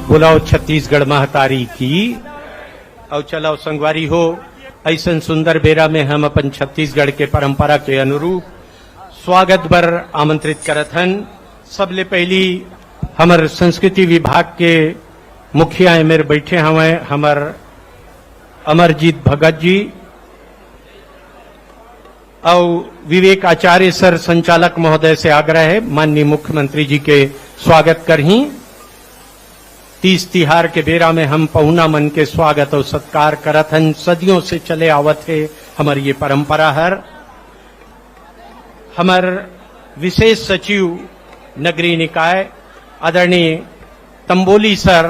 बुलाओ छत्तीसगढ़ महतारी की और चलाओ संगवारी हो। ऐसन सुंदर बेरा में हम अपन छत्तीसगढ़ के परंपरा के अनुरूप स्वागत बर आमंत्रित करत हन। सबले पहली हमर संस्कृति विभाग के मुखिया मेरे बैठे हवे हमर अमरजीत भगत जी और विवेक आचार्य सर संचालक महोदय से आग्रह है माननीय मुख्यमंत्री जी के स्वागत करही। 30 तिहार के बेरा में हम पहुना मन के स्वागत और सत्कार करत हन। सदियों से चले आवत है हमारी ये परंपरा हर हमार विशेष सचिव नगरीय निकाय आदरणीय तंबोली सर,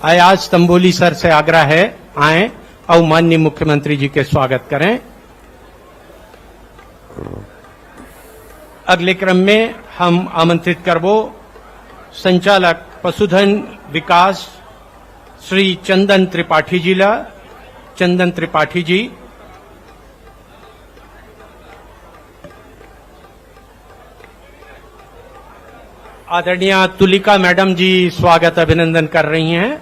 अयाज तंबोली सर से आग्रह है आए और माननीय मुख्यमंत्री जी के स्वागत करें। अगले क्रम में हम आमंत्रित करबो संचालक पशुधन विकास श्री चंदन त्रिपाठी जी ला। चंदन त्रिपाठी जी आदरणीय तुलिका मैडम जी स्वागत अभिनंदन कर रही हैं।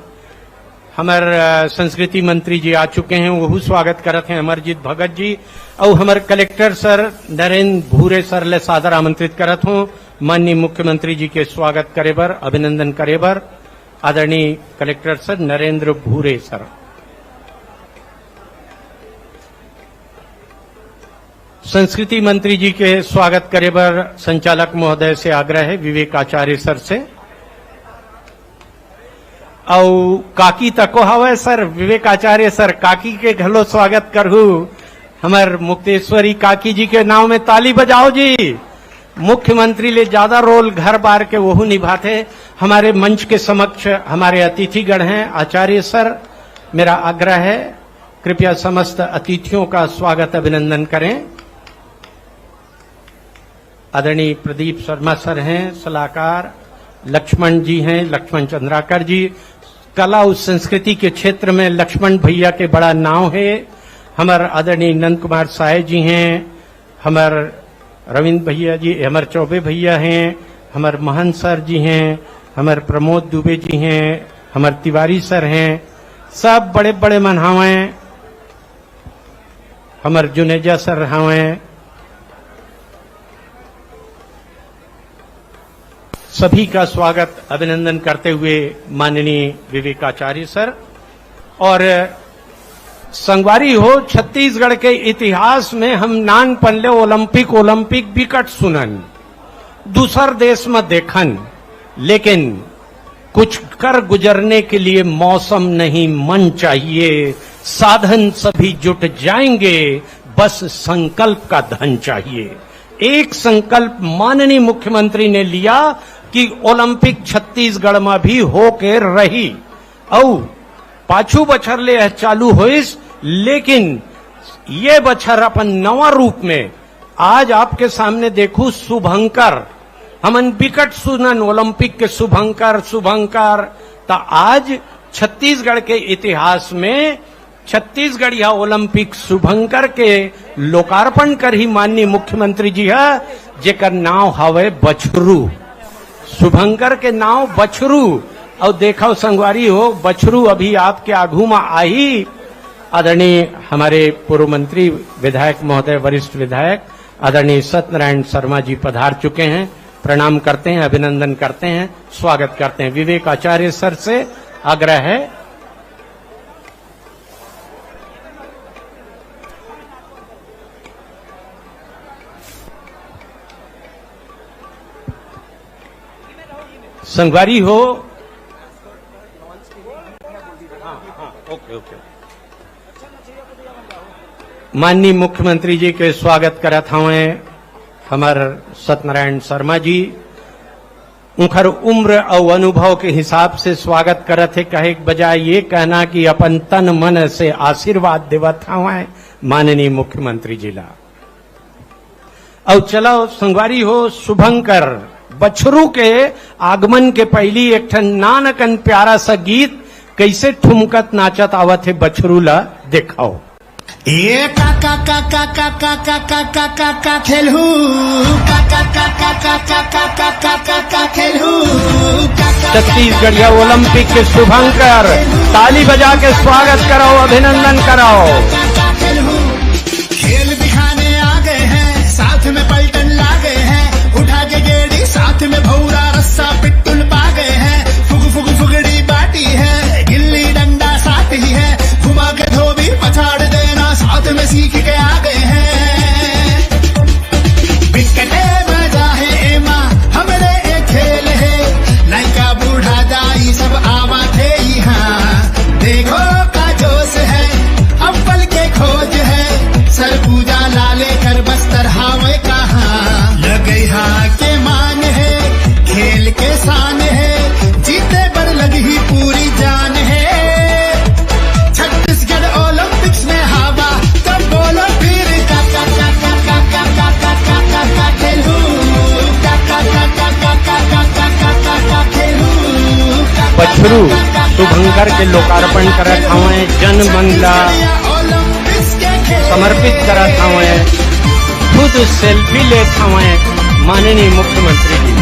हमार संस्कृति मंत्री जी आ चुके हैं, वह स्वागत करत हैं अमरजीत भगत जी। और हमार कलेक्टर सर नरेंद्र भूरे सर ले सादर आमंत्रित करत हूं माननीय मुख्यमंत्री जी के स्वागत करे बर अभिनंदन करे बर। आदरणीय कलेक्टर सर नरेंद्र भूरे सर। संस्कृति मंत्री जी के स्वागत करे बर संचालक महोदय से आग्रह है विवेक आचार्य सर से। और काकी तको हवे सर विवेक आचार्य सर, काकी के घलो स्वागत करहू। हमार मुक्तेश्वरी काकी जी के नाम में ताली बजाओ जी। मुख्यमंत्री ले ज्यादा रोल घर बार के वहू निभाते। हमारे मंच के समक्ष हमारे अतिथिगण हैं आचार्य सर। मेरा आग्रह है कृपया समस्त अतिथियों का स्वागत अभिनंदन करें। आदरणीय प्रदीप शर्मा सर हैं सलाहकार, लक्ष्मण जी हैं, लक्ष्मण चंद्राकर जी। कला और संस्कृति के क्षेत्र में लक्ष्मण भैया के बड़ा नाव है। हमारे आदरणीय नंद कुमार साय जी हैं, हमारे रविंद्र भैया जी, हमारे चौबे भैया हैं, हमारे महंत सर जी हैं, हमारे प्रमोद दुबे जी हैं, हमारे तिवारी सर हैं। सब बड़े बड़े मनहावे। हमारे जुनेजा सर हावे। सभी का स्वागत अभिनंदन करते हुए माननीय विवेकाचार्य सर। और संगवारी हो छत्तीसगढ़ के इतिहास में हम नान पनले ओलंपिक विकट सुनन, दूसर देश में देखन, लेकिन कुछ कर गुजरने के लिए मौसम नहीं मन चाहिए। साधन सभी जुट जाएंगे, बस संकल्प का धन चाहिए। एक संकल्प माननीय मुख्यमंत्री ने लिया कि ओलंपिक छत्तीसगढ़ में भी होके रही और पाछू बछर ले चालू होइस, लेकिन ये बछर अपन नवा रूप में आज आपके सामने देखू शुभंकर। हमन विकट सुनन ओलंपिक के शुभंकर तो आज छत्तीसगढ़ के इतिहास में छत्तीसगढ़ या ओलंपिक शुभंकर के लोकार्पण कर ही माननीय मुख्यमंत्री जी है, जेकर नाव हवे बछरू। शुभंकर के नाव बछरू। और देखो संगवारी हो बछरू अभी आपके आगू में आई। आदरणीय हमारे पूर्व मंत्री विधायक महोदय, वरिष्ठ विधायक आदरणीय सत्यनारायण शर्मा जी पधार चुके हैं। प्रणाम करते हैं, अभिनंदन करते हैं, स्वागत करते हैं। विवेक आचार्य सर से आग्रह है संगवारी हो। ओके। माननीय मुख्यमंत्री जी के स्वागत करत हवे हमारे सत्यनारायण शर्मा जी। उनकर उम्र और अनुभव के हिसाब से स्वागत करत है, कहे के बजाय ये कहना कि अपन तन मन से आशीर्वाद देवत हवे माननीय मुख्यमंत्री जी ला। और चलो संगवारी हो शुभंकर बछरू के आगमन के पहली एक ठन नानकन प्यारा सा गीत कैसे ठुमकत नाचत आवत है बछरू ला देखाओ। ये काका काका काका काका काका का खेलू काका काका काका काका काका का खेलू। छत्तीसगढ़ या ओलंपिक के शुभंकर ताली बजा के स्वागत कराओ, अभिनंदन कराओ। खेल दिखाने आ गए हैं, साथ में पलटन ला गए हैं, उठा के गेड़ी साथ में भौरा रस्सा पिट्टुल पा गए हैं। फुगड़ी बाटी है, गिल्ली डंडा साथ ही है, घुमा के धोबी पछाड़ देना साथ में सीख के आ गए हैं। विकटे मजा है एमा हमरे एक खेल है, नैका बूढ़ा दाई सब आवा थे यहाँ। देखो का जोश है, अव्वल के खोज है, सर पूजा लाले कर बस्तर हावे कहाँ। शुभंकर के लोकार्पण करत हवे, जन मन ला समर्पित करत हवे, खुद सेल्फी लेत हवे माननीय मुख्यमंत्री जी।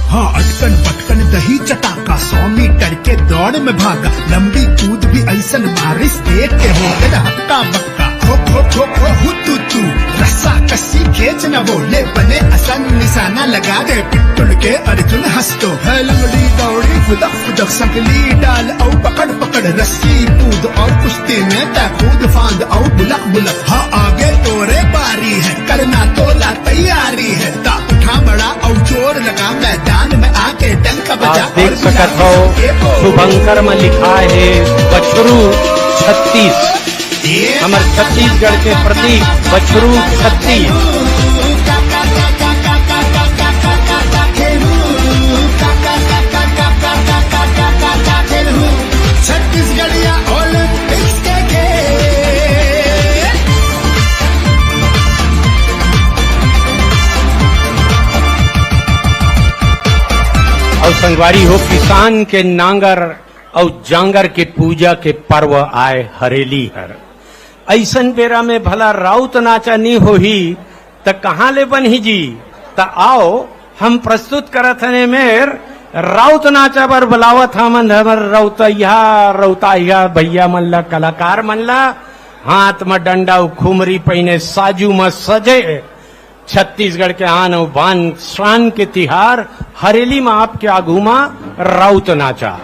हाँ, अटकन पटकन दही चटाका 100 मीटर के दौड़ में भागा, लंबी कूद भी ऐसन बारिश देख के हो गया हक्का बक्का। खो खो खो खो हु तू रस्सा कस्सी खेच न बोले, बने असन निशाना लगा दे पिट्टुल के अर्जुन हंसतो है। लंगड़ी दौड़ी फुदक फुदक संकली डाल औ पकड़ पकड़ रस्सी कूद, और कुश्ती में तय कूद फांद औ बुलक बुलक। हाँ, आगे तोरे बारी है, करना तोला तैयारी है, ता उठा बड़ा और जोर लगा मैदान में आके डंका बजा। आप देख सकत हो शुभंकर में लिखा है बछरू 36, हमारे छत्तीसगढ़ के प्रतीक बछरू 36। छत्तीसगढ़िया ओलंपिक्स के और संगवारी हो, किसान के नांगर और जांगर के पूजा के पर्व आए हरेली हर। ऐसन बेरा में भला राउत नाचा नहीं होही त कहाँ ले बनही जी। त आओ हम प्रस्तुत करत हने मेर राउत नाचा बर बुलावत हमन हमर रौतैया भैया मन ला, कलाकार मन ला। हाथ में डंडा खुमरी पहिने साजू में सजे, छत्तीसगढ़ के आन और बान शान के तिहार हरेली में आपके आगू में राउत नाचा।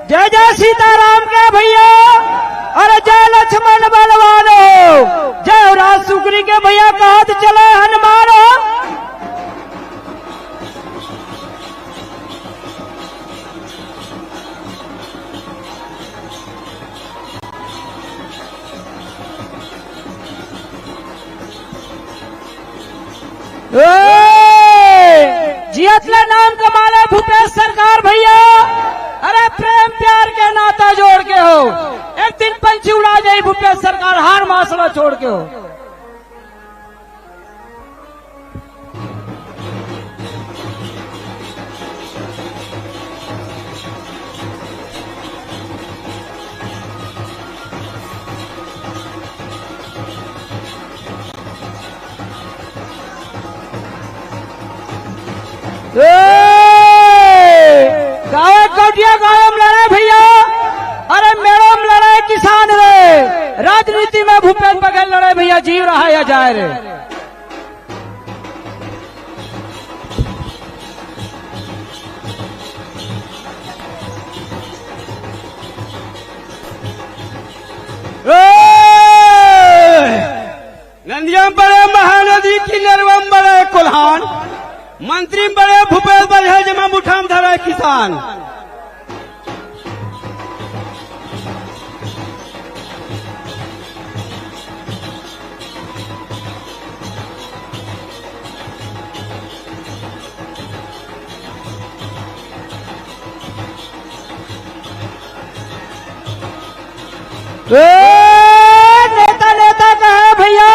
जय जय सीताराम के भैया, अरे जय लक्ष्मण बलवानो, जय राज सुग्री के भैया, कहत चले हनुमान। जियतला नाम कमाले भूपेश सरकार भैया, अरे प्रेम प्यार के नाता जोड़ के हो, एक दिन पंछी उड़ा जाए भूपेश सरकार, हार मासला छोड़ के हो। गाय कोटिया गायम लड़े भैया, अरे मेड़म लड़े किसान रे, राजनीति में भूपेश बघेल लड़े भैया, जीव रहा या जाए रे। नदियां बड़े महानदी किन्नरवम बड़े कुल्हान, मंत्री बड़े भूपेश बघेल जमा मुठाम धरे किसान। नेता नेता कहे भैया,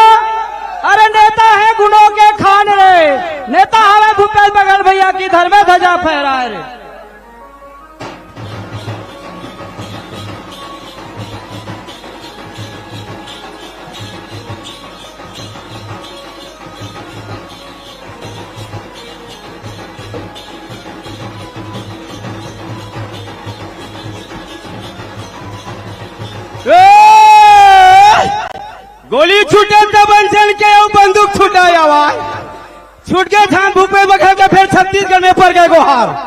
अरे नेता है गुणों के खान रे, नेता हमें भूपेश बघेल भैया किधर में ध्वजा फहराए रे। गोली छूटे तो बंसन के बंदूक छूटा आवाज छूट गया धान भूपे बखर के फिर छत्तीसगढ़ में पड़ गए गुहार।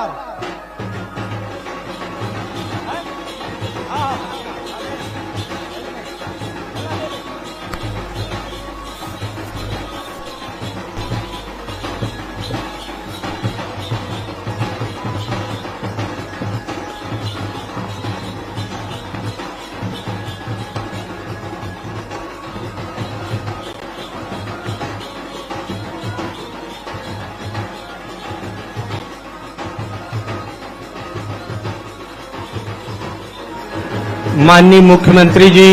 माननीय मुख्यमंत्री जी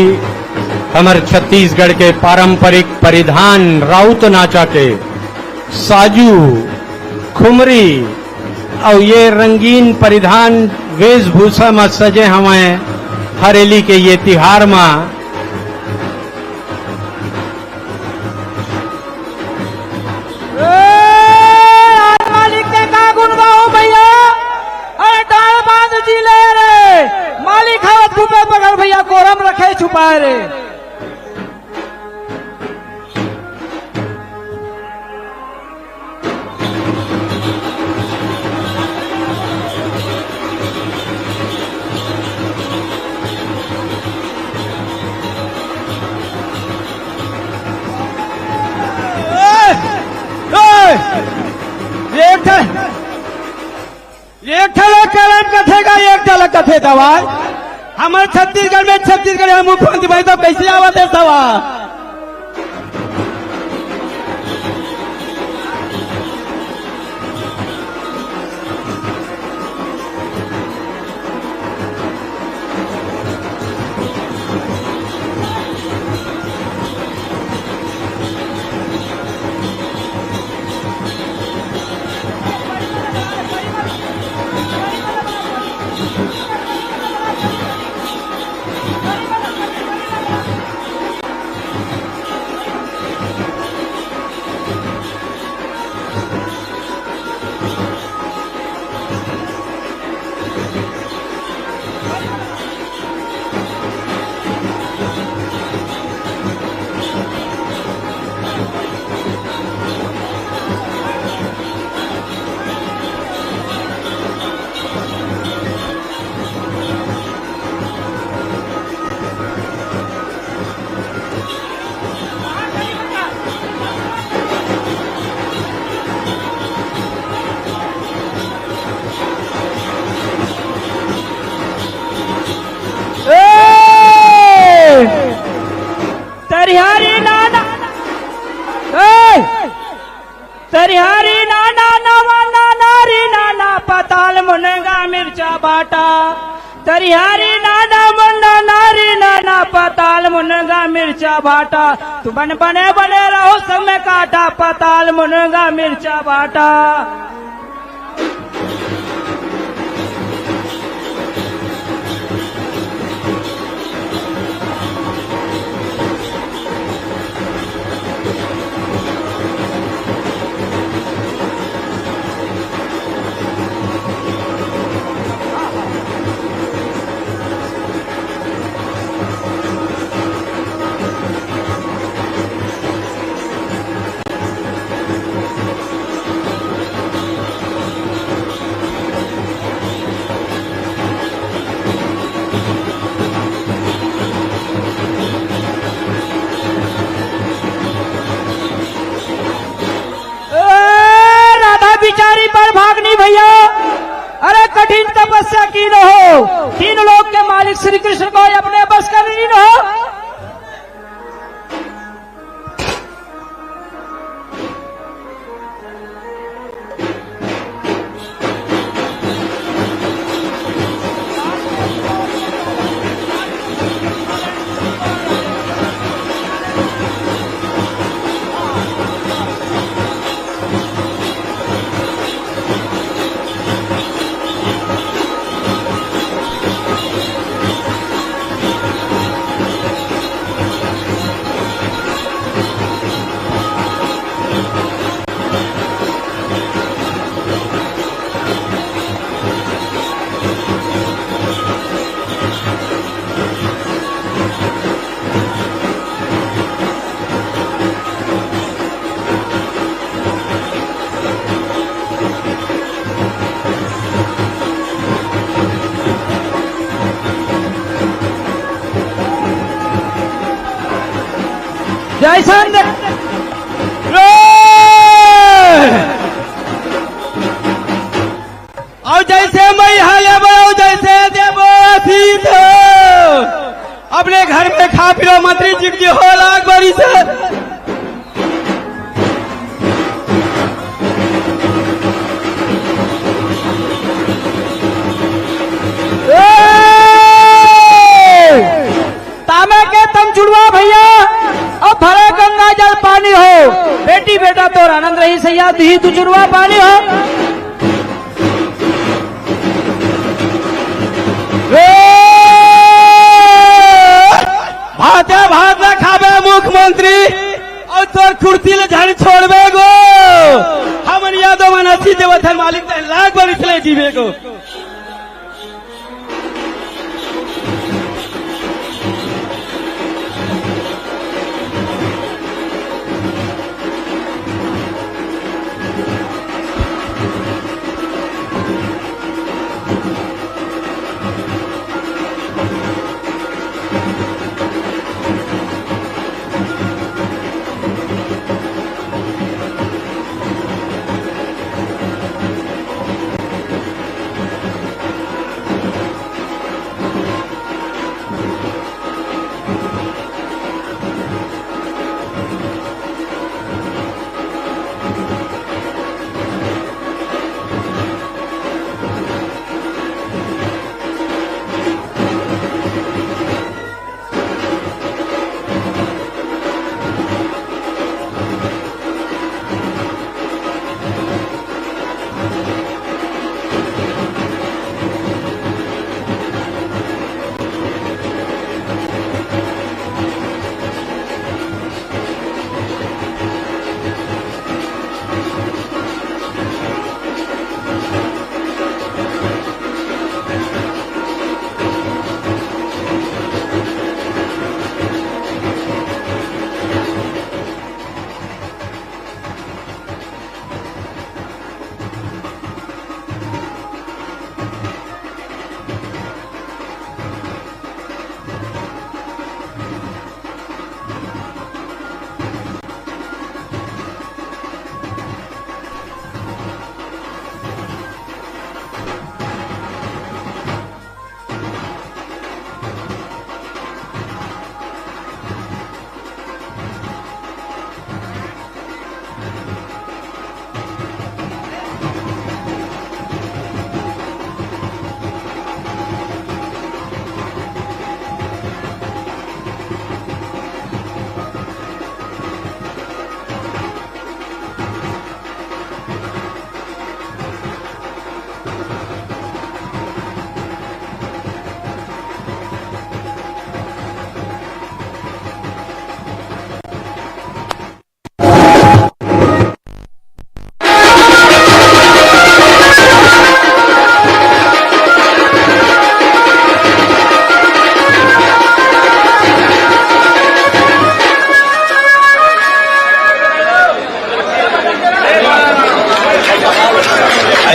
हमारे छत्तीसगढ़ के पारंपरिक परिधान राउत नाचा के साजू खुमरी और ये रंगीन परिधान वेशभूषा में सजे हमें हरेली के ये तिहार में मालिक के का गुण गाओ भैया। अरे डाल बांध जी ले रे मालिक हाथ भूपे बगल भैया कोरम रखे छुपाए रे। एक ठलक कलम कथेगा एक ठलक कथे दवाई हमारे छत्तीसगढ़ में छत्तीसगढ़ मुख्यमंत्री भाई तो कैसे आवत है सवाल। तरिहारी नाना तरिहारी नाना नवाना नारी नाना पताल मुनेगा मिर्चा बाटा। तरिहारी नाना मुन्ना नारी नाना पताल मुनेगा मिर्चा बाटा। तू बने बने रहो सब में काटा पताल मुनेगा मिर्चा बाटा। बिचारी पर भागनी भैया। अरे कठिन तपस्या की न हो तीन लोक के मालिक श्री कृष्ण को अपने बस करनी न हो। जैसन और जैसे मैं हाले बढ़ो जैसे देवो अतीत अपने घर में खा पिलो मंत्री जी की हो लाख बड़ी से तामे के तम जुड़वा भैया अब भरे गंगा जल पानी हो बेटी बेटा तो आनंद रही सैया दी तू जुड़वा पानी हो भाते भात खाबे मुख्यमंत्री और तोर कुर्ती ले झाड़ी छोड़बे गो हमन यादव मन अच्छी देवथन मालिक लाख बरिस ले जीवे गो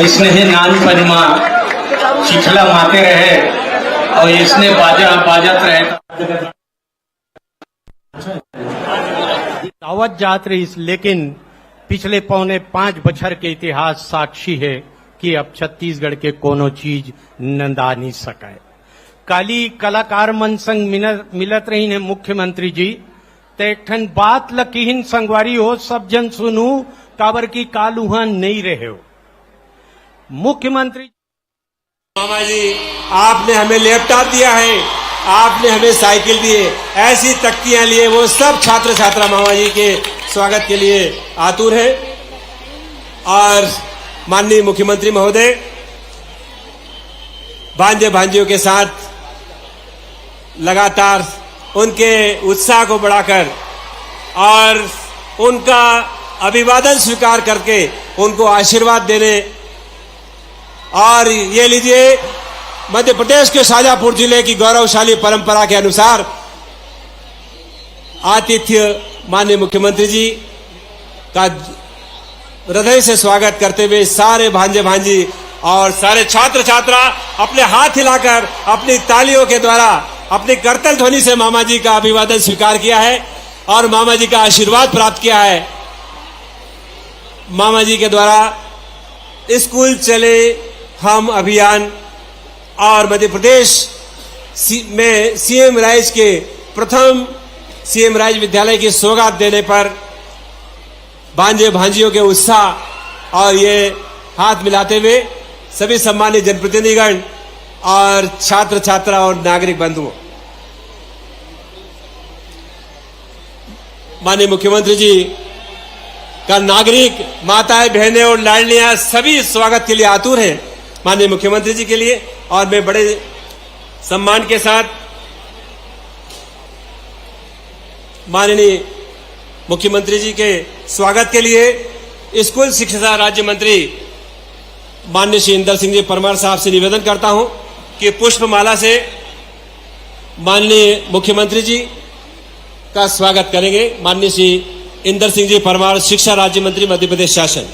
इसने ही नान परिमा चिखला माते रहे और इसने बाजत रहे दावत जात रही लेकिन पिछले 4.5 बछर के इतिहास साक्षी है कि अब छत्तीसगढ़ के कोनो चीज नंदा नहीं सके काली कलाकार मन संग मिलत रही है मुख्यमंत्री जी ते ठन बात लकीहिन संगवारी हो सब जन सुनू काबर की कालूहा नहीं रहे हो मुख्यमंत्री मामा जी आपने हमें लैपटॉप दिया है आपने हमें साइकिल दिए ऐसी तख्तियां लिए वो सब छात्र छात्रा मामा जी के स्वागत के लिए आतुर है और माननीय मुख्यमंत्री महोदय भांजे भांजियों के साथ लगातार उनके उत्साह को बढ़ाकर और उनका अभिवादन स्वीकार करके उनको आशीर्वाद देने और ये लीजिए मध्य प्रदेश के शाजापुर जिले की गौरवशाली परंपरा के अनुसार आतिथ्य माननीय मुख्यमंत्री जी का हृदय से स्वागत करते हुए सारे भांजे भांजी और सारे छात्र छात्रा अपने हाथ हिलाकर अपनी तालियों के द्वारा अपनी करतल ध्वनि से मामा जी का अभिवादन स्वीकार किया है। और मामा जी का आशीर्वाद प्राप्त किया है। मामा जी के द्वारा स्कूल चले हम अभियान और मध्य प्रदेश में सीएम राइज के प्रथम सीएम राइज विद्यालय की सौगात देने पर भांजे भांजियों के उत्साह और ये हाथ मिलाते हुए सभी सम्मानित जनप्रतिनिधिगण और छात्र छात्रा और नागरिक बंधुओं, माननीय मुख्यमंत्री जी का नागरिक माताएं बहनें और लाडलियां सभी स्वागत के लिए आतुर हैं माननीय मुख्यमंत्री जी के लिए। और मैं बड़े सम्मान के साथ माननीय मुख्यमंत्री जी के स्वागत के लिए स्कूल शिक्षा राज्य मंत्री माननीय श्री इंदर सिंह जी परमार साहब से निवेदन करता हूं कि पुष्पमाला से माननीय मुख्यमंत्री जी का स्वागत करेंगे। माननीय श्री इंदर सिंह जी परमार, शिक्षा राज्य मंत्री मध्य प्रदेश शासन।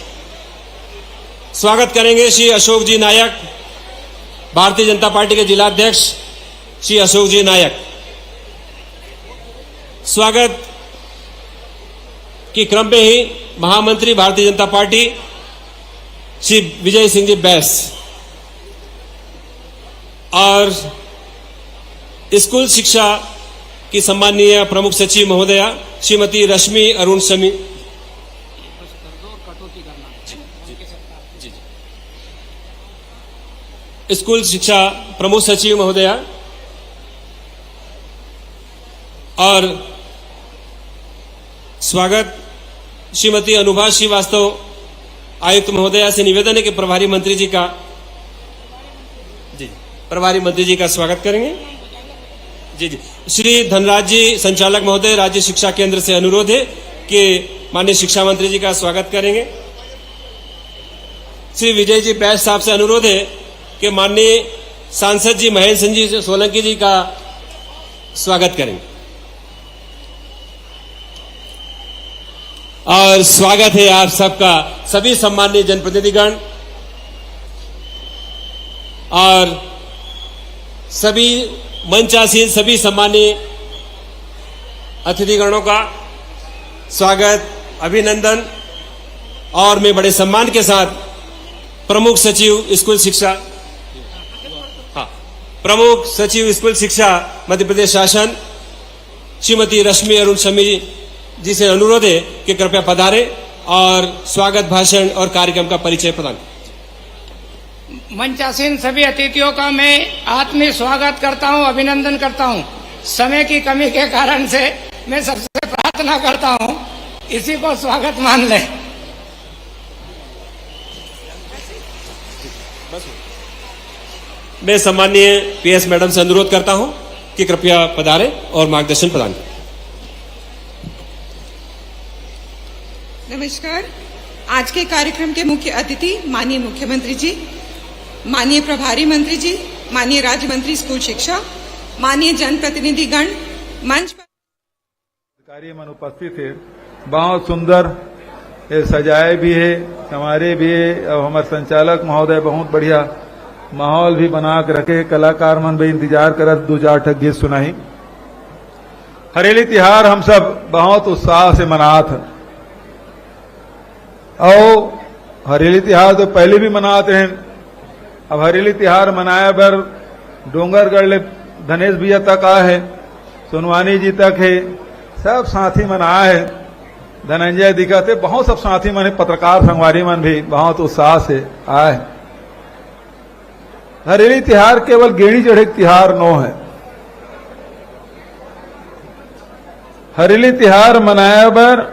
स्वागत करेंगे श्री अशोक जी नायक, भारतीय जनता पार्टी के जिला अध्यक्ष श्री अशोक जी नायक। स्वागत के क्रम में ही महामंत्री भारतीय जनता पार्टी श्री विजय सिंह जी बैस और स्कूल शिक्षा की सम्मानीय प्रमुख सचिव महोदया श्रीमती रश्मि अरुण शमी, स्कूल शिक्षा प्रमुख सचिव महोदया और स्वागत श्रीमती अनुभा श्रीवास्तव आयुक्त महोदया से निवेदन है कि प्रभारी मंत्री जी का स्वागत करेंगे। जी श्री धनराज जी संचालक महोदय, राज्य शिक्षा केंद्र से अनुरोध है कि माननीय शिक्षा मंत्री जी का स्वागत करेंगे। श्री विजय जी बैस साहब से अनुरोध है कि माननीय सांसद जी महेंद्र सिंह जी सोलंकी जी का स्वागत करेंगे। और स्वागत है आप सबका, सभी सम्मानीय जनप्रतिनिधिगण और सभी मंचासीन सभी सम्मानीय अतिथिगणों का स्वागत, अभिनंदन। और मैं बड़े सम्मान के साथ प्रमुख सचिव स्कूल शिक्षा प्रमुख सचिव स्कूल शिक्षा मध्य प्रदेश शासन श्रीमती रश्मि अरुण शमी जी से अनुरोध है कि कृपया पधारें और स्वागत भाषण और कार्यक्रम का परिचय प्रदान। मंचासीन सभी अतिथियों का मैं आत्मीय स्वागत करता हूं, अभिनंदन करता हूं। समय की कमी के कारण से मैं सबसे प्रार्थना करता हूं इसी को स्वागत मान लें। मैं सम्मानीय पीएस मैडम से अनुरोध करता हूं कि कृपया पधारें और मार्गदर्शन प्रदान करें। नमस्कार। आज के कार्यक्रम के मुख्य अतिथि माननीय मुख्यमंत्री जी, माननीय प्रभारी मंत्री जी, माननीय राज्य मंत्री स्कूल शिक्षा, माननीय जनप्रतिनिधिगण, मंच पर अधिकारी मन उपस्थित है। बहुत सुंदर ये सजाए भी है, संवारे भी है और हमारे संचालक महोदय बहुत बढ़िया माहौल भी बना के रखे। कलाकार मन भी इंतजार करत, दो चार ठक गीत सुनाई। हरेली तिहार हम सब बहुत उत्साह से मनात और हरेली तिहार तो पहले भी मनाते हैं। अब हरेली तिहार मनाया बर डोंगरगढ़ ले धनेश भैया तक आए है, सोनवानी जी तक है, सब साथी मन आए है, धनंजय दिक्कत है, बहुत सब साथी मन है, पत्रकार संगवारी मन भी बहुत उत्साह से आए। हरेली तिहार केवल गेड़ी चढ़े तिहार नो है। हरेली तिहार मनाया बर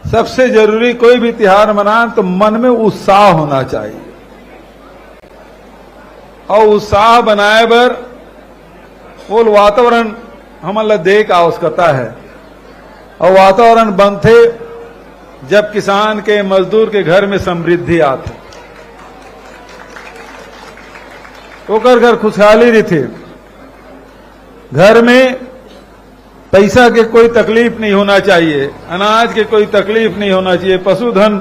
सबसे जरूरी कोई भी तिहार मनाए तो मन में उत्साह होना चाहिए और उत्साह बनाए बर वो वातावरण हमला देख आवश्यकता है। और वातावरण बनते जब किसान के मजदूर के घर में समृद्धि आते, ओकर घर खुशहाली रहती, घर में पैसा के कोई तकलीफ नहीं होना चाहिए, अनाज के कोई तकलीफ नहीं होना चाहिए, पशुधन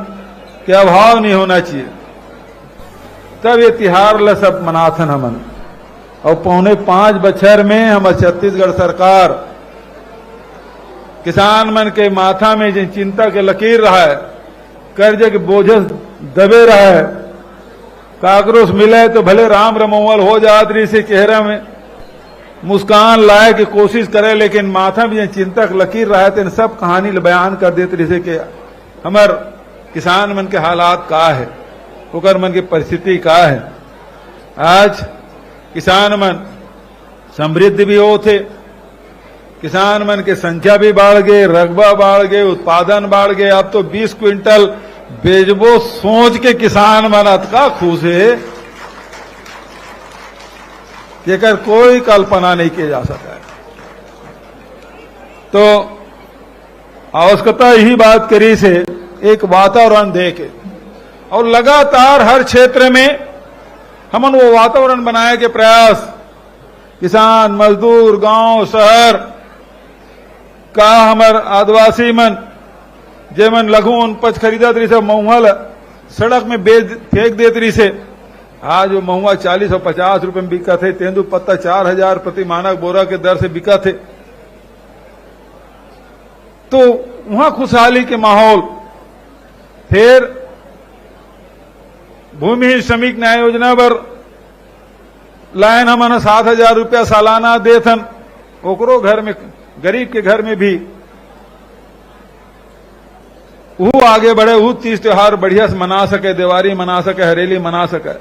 के अभाव नहीं होना चाहिए। तब ये तिहार ल सब मनाथन हमन। और 4.5 बछर में हमारे छत्तीसगढ़ सरकार किसान मन के माथा में जिन चिंता के लकीर रहा है, कर्ज के बोझ दबे रहा है, काकरोश मिले तो भले राम रमोवल हो जात रही से चेहरा में मुस्कान लाए की कोशिश करे, लेकिन माथा में चिंता के लकीर रहा है तो इन सब कहानी बयान कर देते रही से कि हमार किसान मन के हालात का है, ओकर मन की परिस्थिति का है। आज किसान मन समृद्ध भी होते, किसान मन के संख्या भी बढ़ गए, रकबा बढ़ गए, उत्पादन बढ़ गए। अब तो 20 क्विंटल बेचबो सोच के किसान मन अतका खुश है जेकर कोई कल्पना नहीं किया जा सका है। तो आवश्यकता यही बात करी से एक वातावरण देके और लगातार हर क्षेत्र में हमन वो वातावरण बनाए के प्रयास, किसान मजदूर गांव शहर का हमार आदिवासी मन जेमन लघु उपज खरीदत रही से महुआ सड़क में फेंक देत रही से, आज वो महुआ 40 और 50 रुपए में बिका थे, तेंदु पत्ता 4000 प्रति मानक बोरा के दर से बिका थे। तो वहां खुशहाली के माहौल। फिर भूमि श्रमिक न्याय योजना पर लाइन हमन 7000 रुपया सालाना देथन, ओकरो घर में गरीब के घर में भी वो आगे बढ़े, वो तीज त्योहार बढ़िया से मना सके, दिवाली मना सके, हरेली मना सके।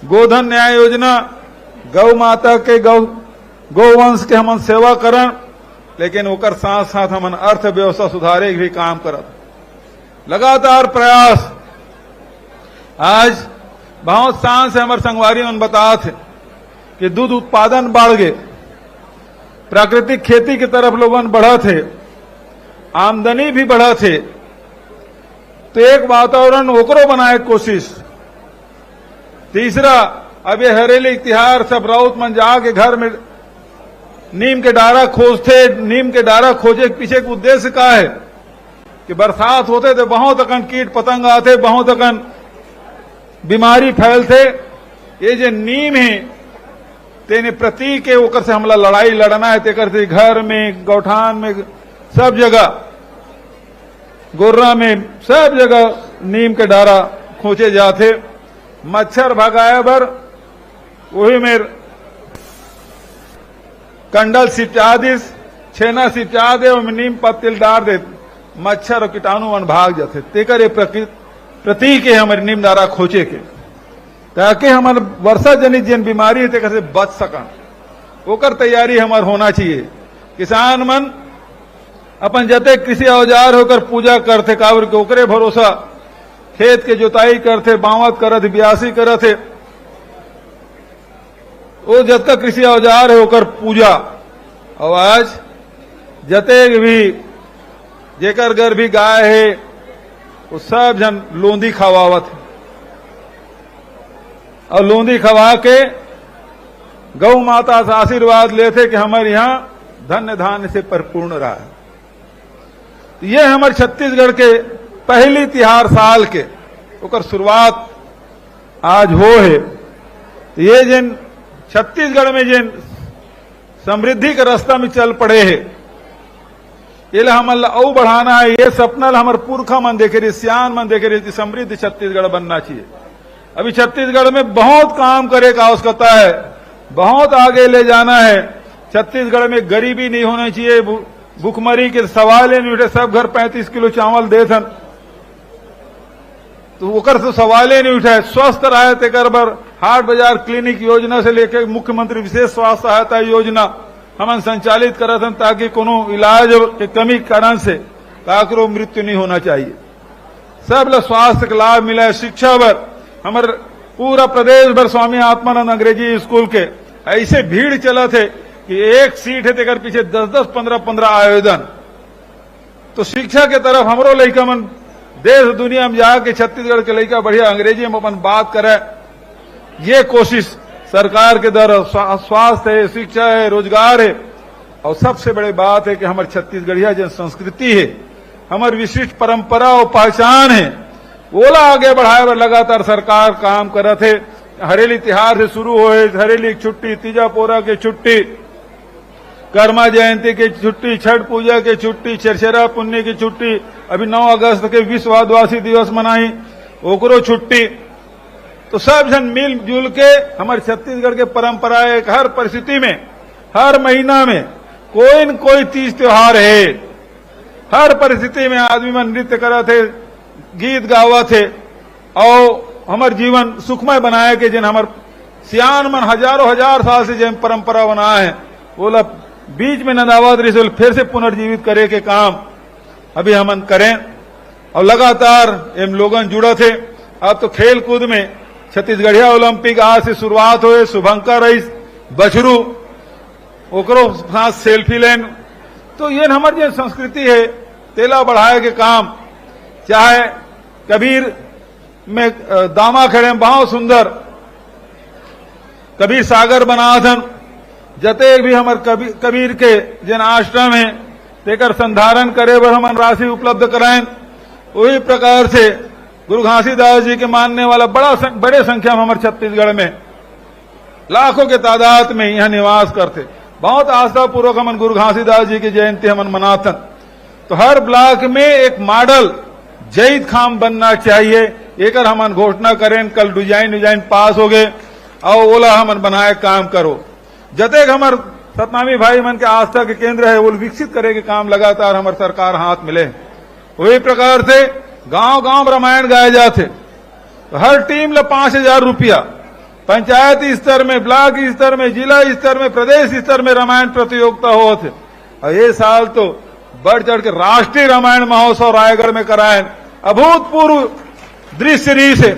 गोधन न्याय योजना, गौ माता के गौवंश के हमन सेवा करन, लेकिन ओकर साथ साथ हमन अर्थव्यवस्था सुधारे के भी काम करत। लगातार प्रयास। आज बहुत शान से हमारे संगवारी मन बता थे कि दूध उत्पादन बढ़ गए, प्राकृतिक खेती की तरफ लोगन बढ़ा थे, आमदनी भी बढ़ा थे। तो एक वातावरण ओकरो बनाए कोशिश। तीसरा, अब ये हरेली तिहार सब राउत मन जाके घर में नीम के डारा खोजते। नीम के डारा खोजे के पीछे का उद्देश्य का है कि बरसात होते तो बहुत अकन कीट पतंग आते, बहुत अकन बीमारी फैलते। ये जो नीम है तेने प्रतीक है, ओकर से हमला लड़ाई लड़ना है, तेकर से घर में गौठान में सब जगह गोर्रा में सब जगह नीम के डारा खोजे जाते। मच्छर भगाए बर वही में कंडल सिपचा दिस, छेना सिपचा दे, नीम पत्तिल डाल दे, मच्छर और कीटाणु मन भाग जाते। तेकर प्रतीक है हमारे नीम डारा खोजे के, ताकि हमारे वर्षा जनित जिन बीमारी है तेकर से बच सकन, ओकर तैयारी हमार होना चाहिए। किसान मन अपन जते कृषि औजार होकर पूजा करते, काबर के ओकरे भरोसा खेत के जोताई करते, बावत करत, ब्यासी करत है। वो जतका कृषि औजार है ओकर पूजा। और आज जते भी जेकर घर भी गाय है वो सब जन लोंदी खवावत है, और लोंदी खवा के गौ माता से आशीर्वाद लेते कि हमारे यहाँ धन्य धान्य से परिपूर्ण रहा है। ये हमारे छत्तीसगढ़ के पहली तिहार साल के ओकर शुरुआत आज हो है। तो ये जिन छत्तीसगढ़ में जिन समृद्धि के रास्ता में चल पड़े है, ये हमला और बढ़ाना है। ये सपना हमारे पुरखा मन देखे रही, सियान मन देखे रही, समृद्ध छत्तीसगढ़ बनना चाहिए। अभी छत्तीसगढ़ में बहुत काम करे का आवश्यकता है, बहुत आगे ले जाना है। छत्तीसगढ़ में गरीबी नहीं होना चाहिए, भुखमरी के सवाल ही नहीं उठे। सब घर 35 किलो चावल देथन तो ओकर से सवाल ही नहीं उठे। स्वस्थ रहे तेकर बर हाट बाजार क्लिनिक योजना से लेकर मुख्यमंत्री विशेष स्वास्थ्य सहायता योजना हमन संचालित करत हन, ताकि कोनो इलाज के कमी कारण से काकरो मृत्यु नहीं होना चाहिए। सब लोग स्वास्थ्य का लाभ मिला। शिक्षा बर हमारे पूरा प्रदेश भर स्वामी आत्मानंद अंग्रेजी स्कूल के ऐसे भीड़ चला थे कि एक सीट है तेकर पीछे 10-10, 15-15 आवेदन। तो शिक्षा के तरफ हमरो लड़का मन देश दुनिया में जाके छत्तीसगढ़ के लड़का बढ़िया अंग्रेजी में अपन बात करे, ये कोशिश सरकार के द्वारा स्वास्थ्य है, शिक्षा है, रोजगार है। और सबसे बड़ी बात है कि हमारे छत्तीसगढ़िया जो संस्कृति है, हमारी विशिष्ट परंपरा और पहचान है, ओला आगे बढ़ाए पर लगातार सरकार काम करत है। हरेली तिहार से शुरू होए, हरेली की छुट्टी, तीजा पोरा की छुट्टी, कर्मा जयंती की छुट्टी, छठ पूजा की छुट्टी, चरचरा पुण्य की छुट्टी, अभी 9 अगस्त के विश्व आदिवासी दिवस मनाई, ओकरो छुट्टी। तो सब जन मिलजुल के हमारे छत्तीसगढ़ के परंपरा है, हर परिस्थिति में, हर महीना में कोई न कोई तीज त्योहार है। हर परिस्थिति में आदमी मन नृत्य करा थे, गीत गावा थे और हमार जीवन सुखमय बनाए के जिन हमार सियान मन हजारों हजार साल से जिन परंपरा बना है बोला बीच में नदावत रही फिर से पुनर्जीवित करे के काम अभी हमन करें और लगातार एम लोगन जुड़ा थे। अब तो खेल कूद में छत्तीसगढ़िया ओलंपिक आज से शुरुआत हुए, शुभंकर रईस, बछरू, ओकरो साथ सेल्फी लेन। तो ये हमारी जो संस्कृति है तेला बढ़ाए के काम, चाहे कबीर में दामा खड़े बहुत सुंदर कबीर सागर बनाथन, जते भी हमार कबीर के जिन आश्रम है तेकर संधारण करे बर हमन राशि उपलब्ध कराएं। वही प्रकार से गुरु घासीदास जी के मानने वाला बड़े संख्या में हमारे छत्तीसगढ़ में लाखों के तादाद में यहाँ निवास करते। बहुत आस्था पूर्वक हमन गुरु घासीदास जी की जयंती हमन मनाथन। तो हर ब्लॉक में एक मॉडल जईद खाम बनना चाहिए, एकर हमन घोषणा करें। कल डिजाइन पास हो गए और ओला हमन बनाए काम करो। जतेक हमार सतनामी भाई मन के आस्था के केंद्र है वो विकसित करे के काम लगातार हमार सरकार हाथ मिले। वही प्रकार से गांव गांव रामायण गाए जाते। तो हर टीम ला 5,000 रुपया, पंचायत स्तर में, ब्लॉक स्तर में, जिला स्तर में, प्रदेश स्तर में रामायण प्रतियोगिता होते। और ये साल तो बढ़ चढ़ के राष्ट्रीय रामायण महोत्सव रायगढ़ में कराए। अभूतपूर्व दृश्य रही से,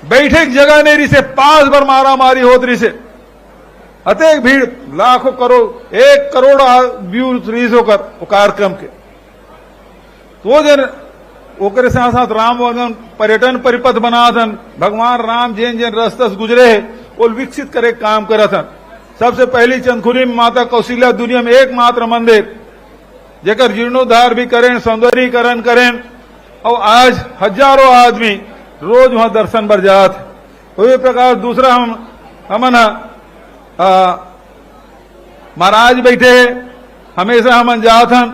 बैठे जगह नहीं रही से, 5 बार मारा मारी होत रही से, अतेक भीड़, लाखों करोड़, 1 करोड़ व्यू रिलीज होकर कार्यक्रम के। तो जन ओकरे साथ साथ राम वनगन पर्यटन परिपथ बनाथन। भगवान राम जिन जिन रास्ता से गुजरे है वो विकसित करे काम करथन। सबसे पहली चंदखुरी में माता कौशल्या दुनिया में एकमात्र मंदिर जेकर जीर्णोद्धार भी करें, सौंदर्यीकरण करें और आज हजारों आदमी रोज वहां दर्शन बर जात। तो प्रकार दूसरा हमन महाराज बैठे है, हमेशा हमन जाथन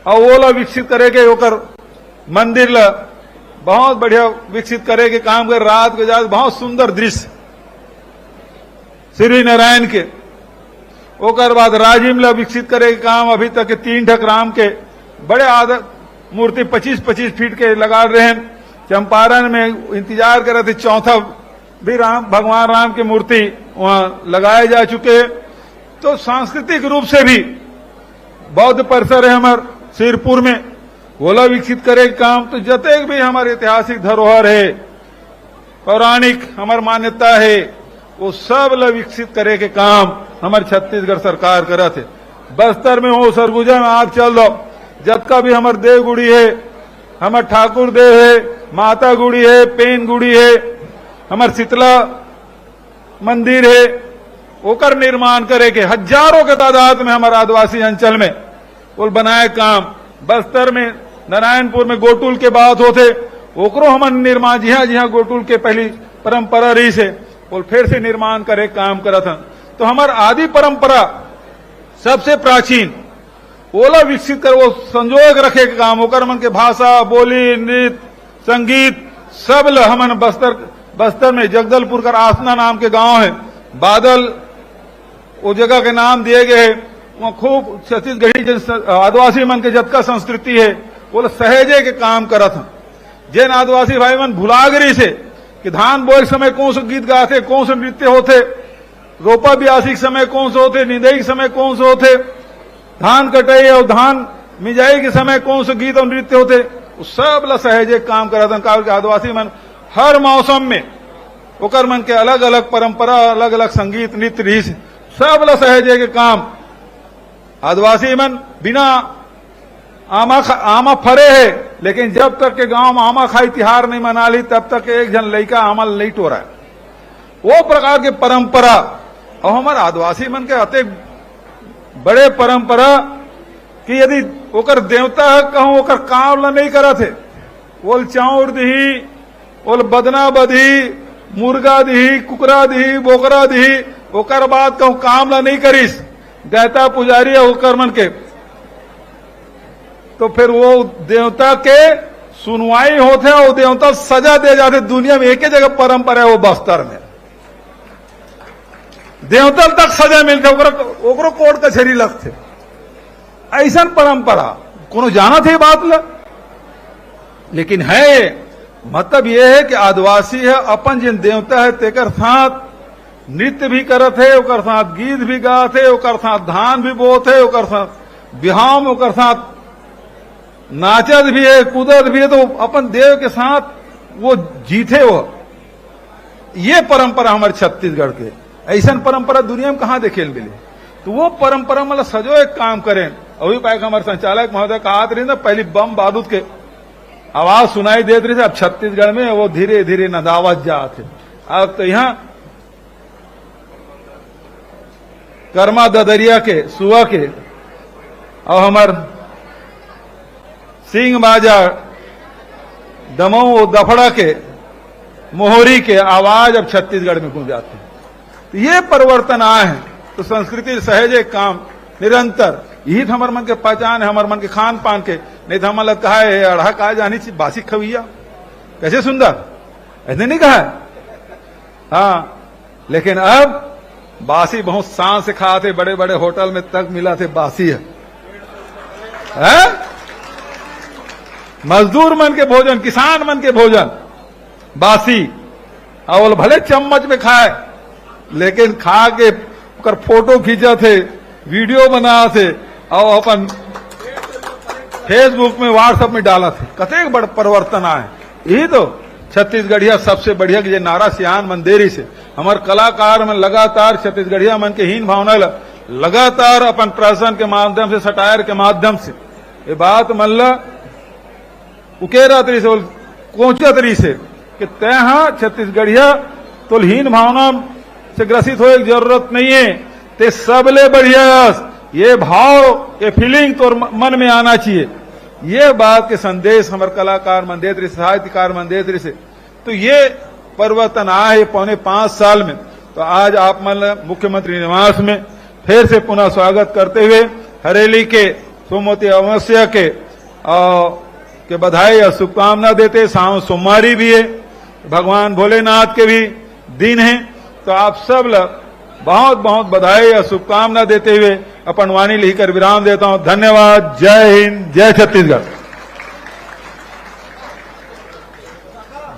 और वो ला विकसित करे के ओकर मंदिर ला बहुत बढ़िया विकसित करे के काम कर। रात के जात बहुत सुंदर दृश्य श्री नारायण के। ओकर बाद राजिम ला विकसित करे के काम अभी तक के 3 ठक राम के बड़े आदर मूर्ति 25-25 फीट के लगा रहे हैं। चंपारण में इंतजार कर रहे थे, चौथा भी भगवान राम की मूर्ति वहां लगाए जा चुके। तो सांस्कृतिक रूप से भी बौद्ध परिसर है हमारे सिरपुर में, गोला विकसित करे काम। तो जतेक भी हमारे ऐतिहासिक धरोहर है, पौराणिक हमार मान्यता है, वो सब ला विकसित करे के काम हमारे छत्तीसगढ़ सरकार करा थे। बस्तर में हो, सरगुजा में आप चल दो, जतका भी हमार देव गुड़ी है, हमार ठाकुर देव है, माता गुड़ी है, पेन गुड़ी है, हमार शीतला मंदिर है, ओकर निर्माण करे के हजारों के तादाद में हमारे आदिवासी अंचल में वो बनाए काम। बस्तर में नारायणपुर में गोटुल के बात होते, ओकरो हमन निर्माण जिहा गोटुल के पहली परंपरा रही से वो फिर से निर्माण करे काम करथन। तो हमार आदि परंपरा सबसे प्राचीन ओला विकसित कर वो संजोग रखे के काम। ओकर मन के भाषा, बोली, नृत्य, संगीत सब ल हमन बस्तर में जगदलपुर का आसना नाम के गांव है, बादल वो जगह के नाम दिए गए। वहां खूब छत्तीसगढ़ी आदिवासी मन के जतका संस्कृति है वो सहेजे के काम करत हन। जिन आदिवासी भाई मन भुलागरी से कि धान बोए समय कौन से गीत गाते, कौन से नृत्य होते, रोपा ब्यासी के समय कौन से होते, निंदाई के समय कौन से होते, धान कटाई और धान मिजाई के समय कौन से गीत और नृत्य होते, वो सब ला सहेजे काम करत हन। कारण के आदिवासी मन हर मौसम में ओकर मन के अलग अलग परंपरा, अलग अलग संगीत, नृत्य, रीत सब ला सहेजे के काम। आदिवासी मन बिना आमा फरे है, लेकिन जब तक के गांव में आमा खाई तिहार नहीं मना ली तब तक एक जन लड़का आमा नहीं टोरा है। वो प्रकार के परंपरा और हमारे आदिवासी मन के अति बड़े परंपरा कि यदि ओकर देवता कहूं ओकर काम ला नहीं करा थे, बोल चाउर दही, बोल बदना बधी, मुर्गा दही, कुकरा दही, बोकरा दही, ओकर बाद कहूं काम ला नहीं करिस, देवता पुजारी है कर्मन के, तो फिर वो देवता के सुनवाई होते हैं, वो देवता सजा दे जाते। दुनिया में एक ही जगह परंपरा है, वो बस्तर में देवता तक सजा मिलते, ओकरो कोर्ट कचहरी लगते। ऐसा परंपरा कोनो जाना थे बात ल, लेकिन है मतलब यह है कि आदिवासी है अपन जिन देवता है तेकर साथ नृत्य भी करत है, ओकर साथ गीत भी गात है, ओकर साथ धान भी बोत है, ओकर साथ बिहाव में ओकर साथ नाचत भी है, कूदत भी है। तो अपन देव के साथ वो जीते। वो ये परंपरा हमारे छत्तीसगढ़ के, ऐसा परंपरा दुनिया में कहां देखे मिले। तो वो परंपरा मतलब सजो एक काम करें। अभी पाए हमारे संचालक महोदय कहा रही ना, पहली बम बारूद के आवाज सुनाई देती रही थी, अब छत्तीसगढ़ में वो धीरे धीरे नदावत जाते। अब तो यहां कर्मा ददरिया के सुआ के और हमार सिंह बाजा दमऊ दफड़ा के मोहरी के आवाज अब छत्तीसगढ़ में गूंजाते हैं। तो ये परिवर्तन आए हैं। तो संस्कृति सहज एक काम निरंतर, यही तो हमारे मन के पहचान है, हमारे मन के खान पान के। नहीं तो हमारा कहा है अढ़ा कहा जानी चाहिए बासी खविया, कैसे सुंदर, ऐसे नहीं कहा है। हाँ, लेकिन अब बासी बहुत सांस से खाते, बड़े बड़े होटल में तक मिला थे बासी है? मजदूर मन के भोजन, किसान मन के भोजन बासी, और भले चम्मच में खाए, लेकिन खा के कर फोटो खींचा थे, वीडियो बना थे और अपन फेसबुक में व्हाट्सएप में डाला थे। कतेक बड़ परिवर्तन आए। यही तो छत्तीसगढ़िया सबसे बढ़िया की नारा सियान मंदेरी से हमारे कलाकार में लगातार छत्तीसगढ़िया मन के हीन भावना लगातार अपन प्रशासन के माध्यम से, सटायर के माध्यम से ये बात मल्ला उकेरा तरी से कोचा तरी से कि तय छत्तीसगढ़िया तो हीन भावना से ग्रसित हो एक जरूरत नहीं है। ते सबले बढ़िया ये भाव, ये फीलिंग तो मन में आना चाहिए। ये बात के संदेश हमारे कलाकार मन देत रही, साहित्यकार मन देत रही से। तो ये परिवर्तन आया है पौने 5 साल में। तो आज आप मन मुख्यमंत्री निवास में फिर से पुनः स्वागत करते हुए हरेली के सोमवती अमावस्या के बधाई और शुभकामना देते। शाम सोमवारी भी है, भगवान भोलेनाथ के भी दिन है। तो आप सब लोग बहुत बहुत बधाई और शुभकामना देते हुए अपन वाणी लिखकर विराम देता हूं। धन्यवाद। जय हिंद, जय छत्तीसगढ़।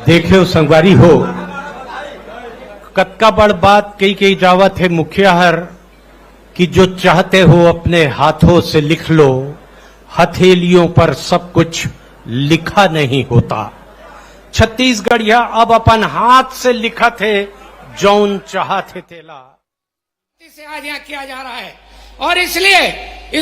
देखियो संगवारी हो, कतका बड़ बात कई जावत है मुखिया हर कि जो चाहते हो अपने हाथों से लिख लो, हथेलियों पर सब कुछ लिखा नहीं होता। छत्तीसगढ़िया अब अपन हाथ से लिखत है जौन चाहत है तेला से आज यहाँ किया जा रहा है, और इसलिए इस